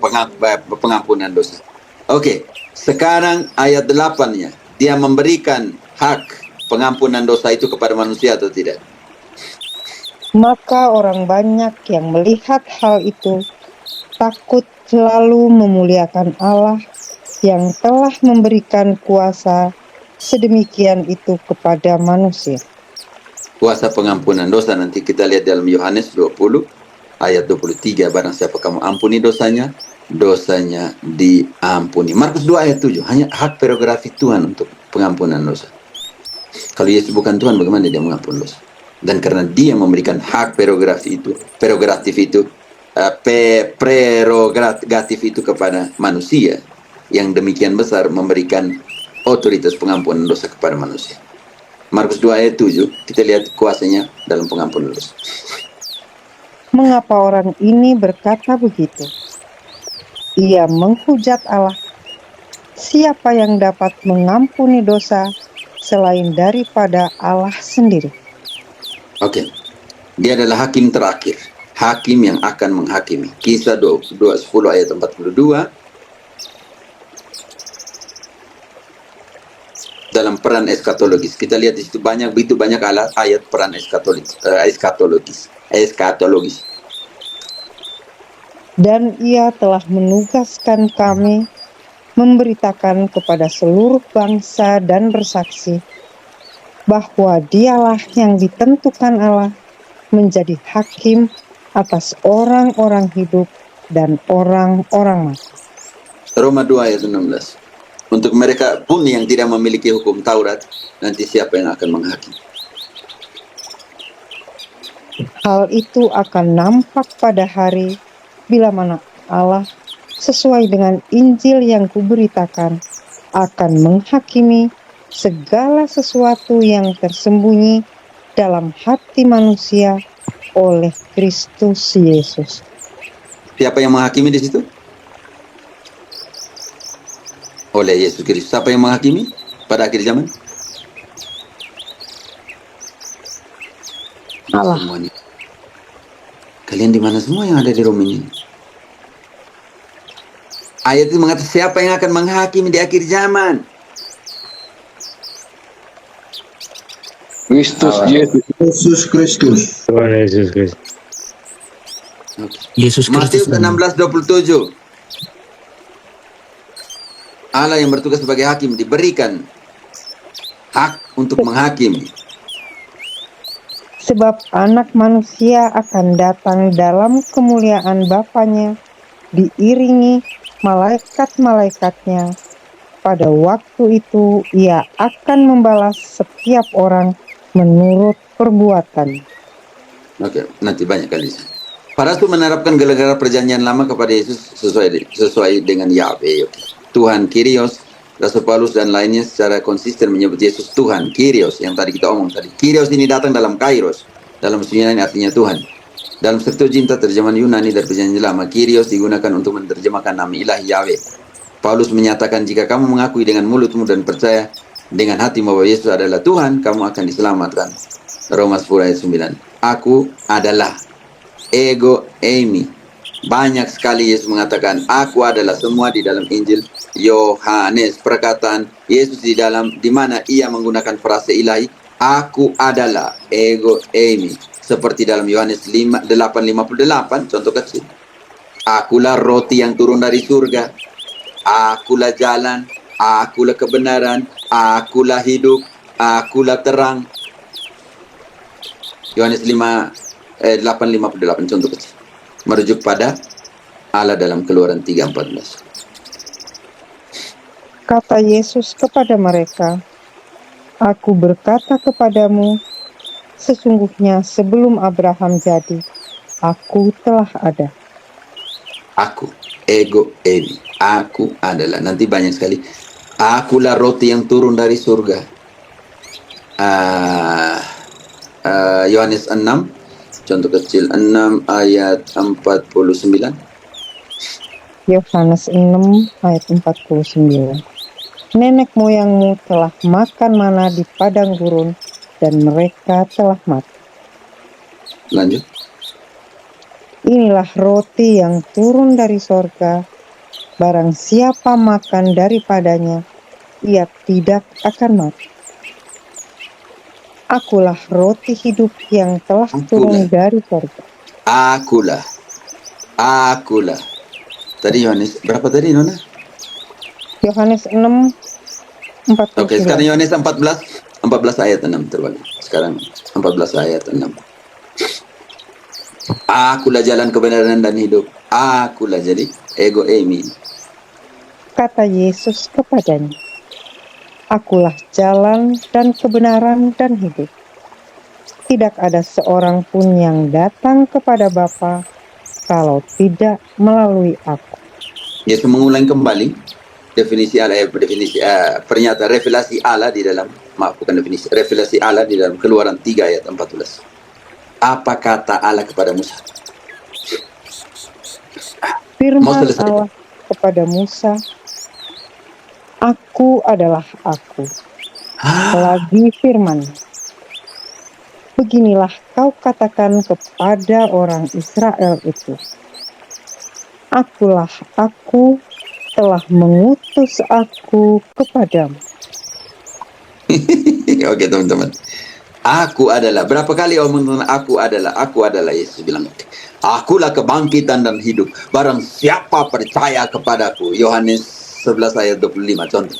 pengampunan dosa. Oke, sekarang ayat 8-nya. Dia memberikan hak pengampunan dosa itu kepada manusia atau tidak? Maka orang banyak yang melihat hal itu takut lalu memuliakan Allah yang telah memberikan kuasa sedemikian itu kepada manusia. Kuasa pengampunan dosa nanti kita lihat dalam Yohanes 20 ayat 23. Barang siapa kamu ampuni dosanya, dosanya diampuni. Markus 2 ayat 7. Hanya hak prerogatif Tuhan untuk pengampunan dosa. Kalau Yesus bukan Tuhan, bagaimana dia mengampuni dosa? Dan karena dia memberikan hak prerogatif itu kepada manusia yang demikian besar, memberikan otoritas pengampunan dosa kepada manusia. Markus 2 ayat 7, kita lihat kuasanya dalam pengampunan dosa. Mengapa orang ini berkata begitu? Ia menghujat Allah. Siapa yang dapat mengampuni dosa selain daripada Allah sendiri? Oke. Dia adalah hakim terakhir. Hakim yang akan menghakimi. Kisah 10 ayat 42. Dalam peran eskatologis. Kita lihat di situ begitu banyak ayat peran eskatologis. Dan ia telah menugaskan kami memberitakan kepada seluruh bangsa dan bersaksi bahwa dialah yang ditentukan Allah menjadi hakim atas orang-orang hidup dan orang-orang mati. Roma 2 ayat 16. Untuk mereka pun yang tidak memiliki hukum Taurat, nanti siapa yang akan menghakimi? Hal itu akan nampak pada hari bila mana Allah sesuai dengan Injil yang kuberitakan akan menghakimi segala sesuatu yang tersembunyi dalam hati manusia oleh Kristus Yesus. Siapa yang menghakimi di situ? Oleh Yesus Kristus. Siapa yang menghakimi pada akhir zaman? Allah. Semuanya. Kalian di mana semua yang ada di Roma ini? Ayat itu mengatakan siapa yang akan menghakimi di akhir zaman? Kristus Yesus. Yesus Kristus. Tuhan Yesus Kristus. Yesus Matius Kristus. 16:27. Allah yang bertugas sebagai hakim diberikan hak untuk menghakimi. Sebab anak manusia akan datang dalam kemuliaan Bapanya, diiringi malaikat-malaikatnya. Pada waktu itu ia akan membalas setiap orang menurut perbuatan. Oke, nanti banyak kali. Para rasul menerapkan gelar-gelar perjanjian lama kepada Yesus sesuai dengan Yahweh. Tuhan Kyrios, Rasul Paulus dan lainnya secara konsisten menyebut Yesus Tuhan, Kyrios, yang tadi kita omong tadi. Kyrios ini datang dalam Kairos, dalam Yunani artinya Tuhan. Dalam Septuaginta terjemahan Yunani dari perjanjian lama, Kyrios digunakan untuk menerjemahkan nama ilahi Yahweh. Paulus menyatakan jika kamu mengakui dengan mulutmu dan percaya dengan hati bahwa Yesus adalah Tuhan, kamu akan diselamatkan. Roma 10 ayat 9. Aku adalah ego eimi. Banyak sekali Yesus mengatakan aku adalah semua di dalam Injil Yohanes. Perkataan Yesus di mana ia menggunakan frase ilahi aku adalah ego eimi, seperti dalam Yohanes 8:58, contoh kecil. Akulah roti yang turun dari surga, akulah jalan, akulah kebenaran, akulah hidup, akulah terang. Yohanes 8:58, contoh kecil. merujuk pada Allah dalam Keluaran 3:14. Kata Yesus kepada mereka, "Aku berkata kepadamu, sesungguhnya sebelum Abraham jadi, Aku telah ada." Aku, ego emi, aku adalah. Nanti banyak sekali. Akulah roti yang turun dari surga. Yohanes 6, contoh kecil 6 ayat 49. Yohanes 6 ayat 49. Nenek moyangmu telah makan mana di padang gurun, dan mereka telah mati. Lanjut. Inilah roti yang turun dari sorga. Barang siapa makan daripadanya, ia tidak akan mati. Akulah roti hidup yang telah turun dari sorga. Akulah. Tadi Yohanes berapa tadi, Nona? Yohanes 6 49. Oke, sekarang Yohanes 14 ayat 6 terbalik. Sekarang 14 ayat 6. Akulah jalan kebenaran dan hidup. Akulah, jadi ego emi. Kata Yesus kepadanya, "Akulah jalan dan kebenaran dan hidup. Tidak ada seorang pun yang datang kepada Bapa kalau tidak melalui Aku." Yesus mengulang kembali definisi Allah, pernyataan revelasi Allah di dalam, revelasi Allah di dalam Keluaran 3 ayat 14. Apa kata Allah kepada Musa? Firman Allah kepada Musa, "Aku adalah Aku." Lagi firman, "Beginilah kau katakan kepada orang Israel itu, Akulah Aku, telah mengutus Aku kepadamu." Oke teman-teman. Aku adalah. Berapa kali omong aku adalah? Aku adalah. Yesus bilang, akulah kebangkitan dan hidup. Barang siapa percaya kepadaku. Yohanes 11 ayat 25 contoh.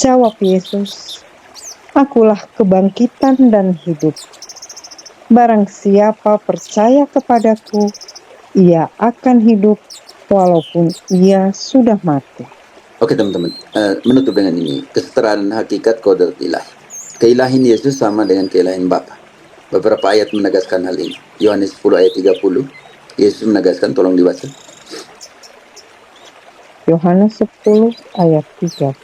Jawab Yesus, "Akulah kebangkitan dan hidup. Barang siapa percaya kepadaku, ia akan hidup walaupun ia sudah mati." Oke teman-teman, menutup dengan ini. Kesetaraan hakikat kodrat ilahi. Keilahian Yesus sama dengan keilahian Bapa. Beberapa ayat menegaskan hal ini. Yohanes 10 ayat 30. Yesus menegaskan, tolong dibaca. Yohanes 10 ayat 30.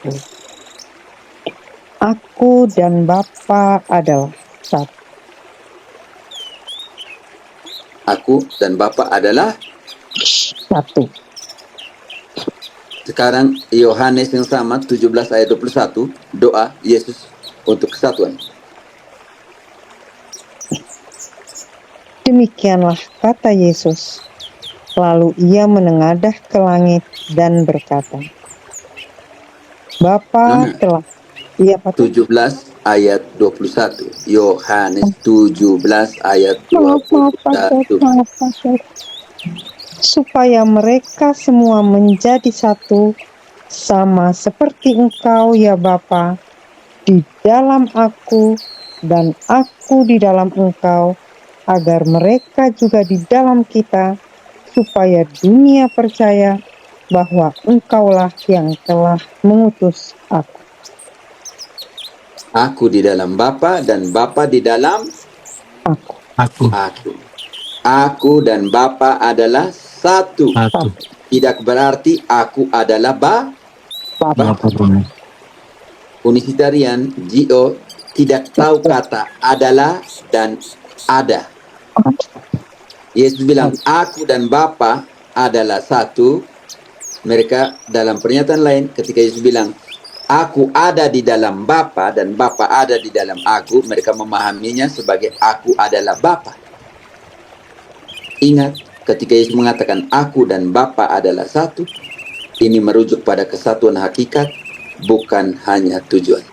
Aku dan Bapa adalah satu. Aku dan Bapa adalah Satu. Sekarang Yohanes yang sama 17 ayat 21, doa Yesus untuk kesatuan. Demikianlah kata Yesus. Lalu ia menengadah ke langit dan berkata, "Bapa telah..." Iya, Pak. 17 ayat 21. Yohanes 17 ayat 21. "Supaya mereka semua menjadi satu, sama seperti Engkau ya Bapa, di dalam Aku dan Aku di dalam Engkau, agar mereka juga di dalam kita, supaya dunia percaya bahwa Engkaulah yang telah mengutus Aku." Aku di dalam Bapa dan Bapa di dalam Aku. aku. Aku dan Bapa adalah satu. Tidak berarti aku adalah Bapa. Unisitarian, GO, tidak tahu kata adalah dan ada. Yesus bilang, aku dan Bapa adalah satu. Mereka dalam pernyataan lain, ketika Yesus bilang, aku ada di dalam Bapa dan Bapa ada di dalam aku, mereka memahaminya sebagai aku adalah Bapa. Ingat, ketika Yesus mengatakan aku dan Bapa adalah satu, ini merujuk pada kesatuan hakikat, bukan hanya tujuan.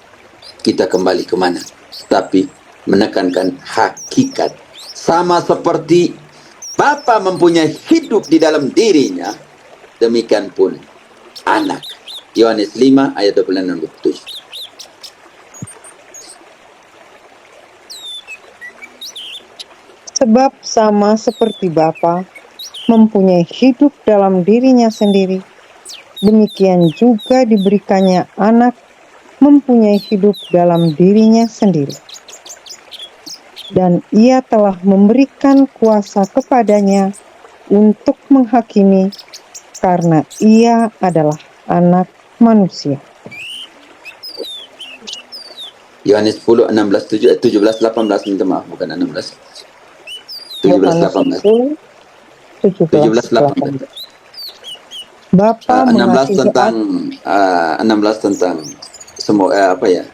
Kita kembali kemana? Tapi menekankan hakikat. Sama seperti Bapa mempunyai hidup di dalam dirinya, demikian pun anak. Yohanes 5 ayat 26-27. Sebab sama seperti Bapa mempunyai hidup dalam dirinya sendiri, demikian juga diberikannya anak mempunyai hidup dalam dirinya sendiri. Dan ia telah memberikan kuasa kepadanya untuk menghakimi, karena ia adalah anak manusia. Yohanes 10, 16, 17, 18, minta maaf, bukan 16. 17, 18. 17, 18. Bapa 16 mengasihi tentang 16 tentang semua Domba.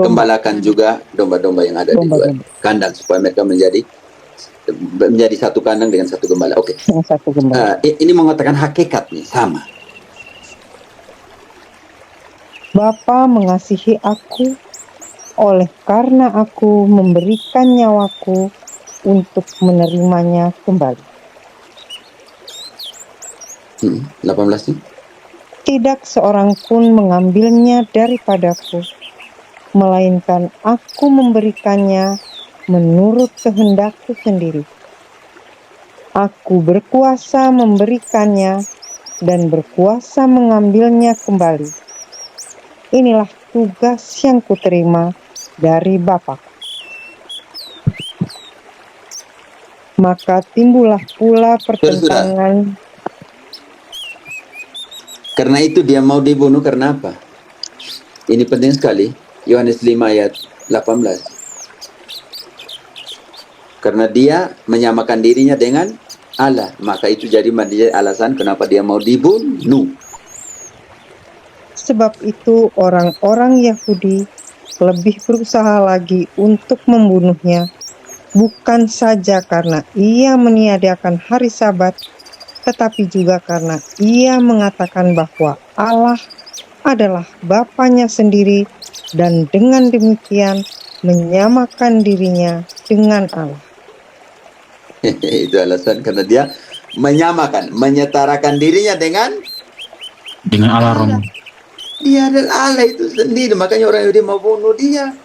gembalakan juga domba-domba yang ada di luar Domba-domba. kandang supaya mereka menjadi satu kandang dengan satu gembala. Oke. yang satu gembala. Ini mengatakan hakikatnya sama. Bapa mengasihi aku, oleh karena aku memberikan nyawaku untuk menerimanya kembali. 18 nih. Tidak seorang pun mengambilnya daripadaku, melainkan aku memberikannya menurut kehendakku sendiri. Aku berkuasa memberikannya dan berkuasa mengambilnya kembali. Inilah tugas yang kuterima dari Bapa. Maka timbullah pula pertentangan. Karena itu dia mau dibunuh karena apa? Ini penting sekali. Yohanes 5 ayat 18. Karena dia menyamakan dirinya dengan Allah. Maka itu jadi alasan kenapa dia mau dibunuh. Sebab itu orang-orang Yahudi lebih berusaha lagi untuk membunuhnya, bukan saja karena ia meniadakan hari Sabat, tetapi juga karena ia mengatakan bahwa Allah adalah Bapanya sendiri dan dengan demikian menyamakan dirinya dengan Allah. Itu alasan karena dia menyetarakan dirinya dengan Allah Romo. Dia adalah Allah itu sendiri, makanya orang Yahudi mau bunuh dia.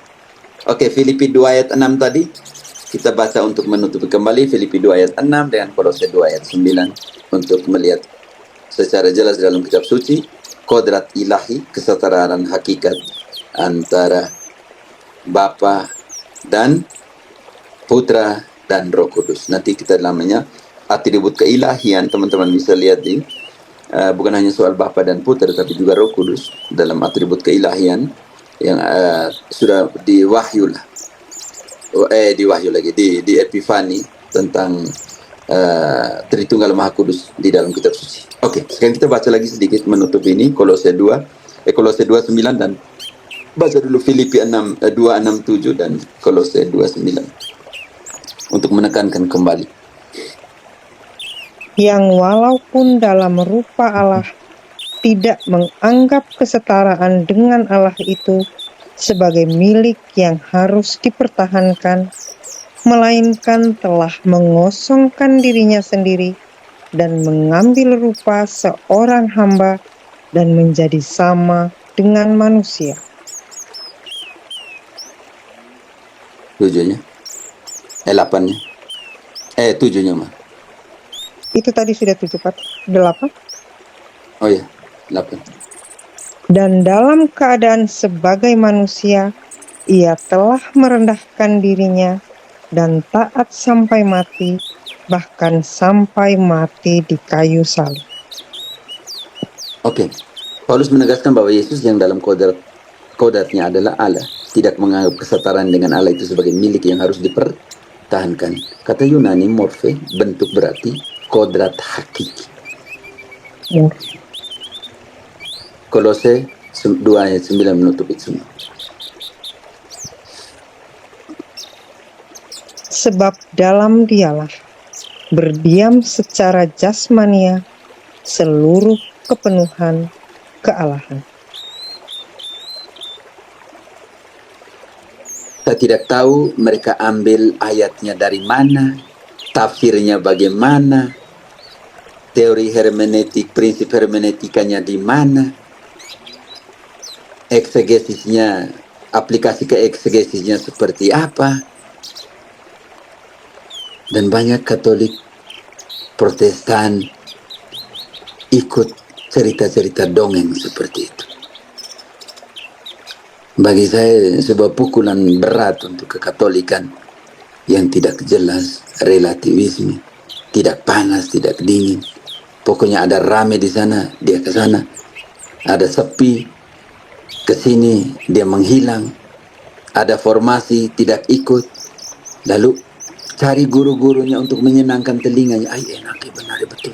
Oke, Filipi 2 ayat 6 tadi kita baca untuk menutupi kembali Filipi 2 ayat 6 dengan Kolose 2 ayat 9 untuk melihat secara jelas dalam kitab suci kodrat ilahi, kesetaraan hakikat antara Bapa dan Putra dan Roh Kudus. Nanti kita namanya atribut keilahian, teman-teman bisa lihat di bukan hanya soal Bapa dan Putra tapi juga Roh Kudus dalam atribut keilahian yang sudah diwahyu di Epifani tentang Tritunggal Maha Kudus di dalam kitab suci. Oke, sekarang kita baca lagi sedikit menutup ini Kolose 2 9 dan baca dulu Filipi 2 6 7 dan Kolose 2 9 untuk menekankan kembali. Yang walaupun dalam rupa Allah tidak menganggap kesetaraan dengan Allah itu sebagai milik yang harus dipertahankan, melainkan telah mengosongkan dirinya sendiri dan mengambil rupa seorang hamba dan menjadi sama dengan manusia. Tujuhnya 8-nya 7-nya mah. Itu tadi sudah 8. Oh ya, 8. Dan dalam keadaan sebagai manusia, ia telah merendahkan dirinya dan taat sampai mati, bahkan sampai mati di kayu salib. Oke, Paulus menegaskan bahwa Yesus yang dalam kodratnya adalah Allah, tidak menganggap kesetaraan dengan Allah itu sebagai milik yang harus dipertahankan. Kata Yunani morphe, bentuk berarti kodrat hakiki. Kolose 2 ayat 9 menutup itu semua. Sebab dalam dialah berdiam secara jasmania seluruh kepenuhan kealahan. Saya tidak tahu mereka ambil ayatnya dari mana, tafsirnya bagaimana, teori hermeneutik, prinsip hermeneutikanya di mana, eksegesisnya, aplikasi ke eksegesisnya seperti apa. Dan banyak Katolik Protestan ikut cerita-cerita dongeng seperti itu. Bagi saya sebuah pukulan berat untuk kekatolikan yang tidak jelas, relativisme, tidak panas, tidak dingin. Pokoknya ada rame di sana, dia ke sana. Ada sepi, ke sini dia menghilang. Ada formasi, tidak ikut. Lalu cari guru-gurunya untuk menyenangkan telinganya. Ay, enak, benar, betul.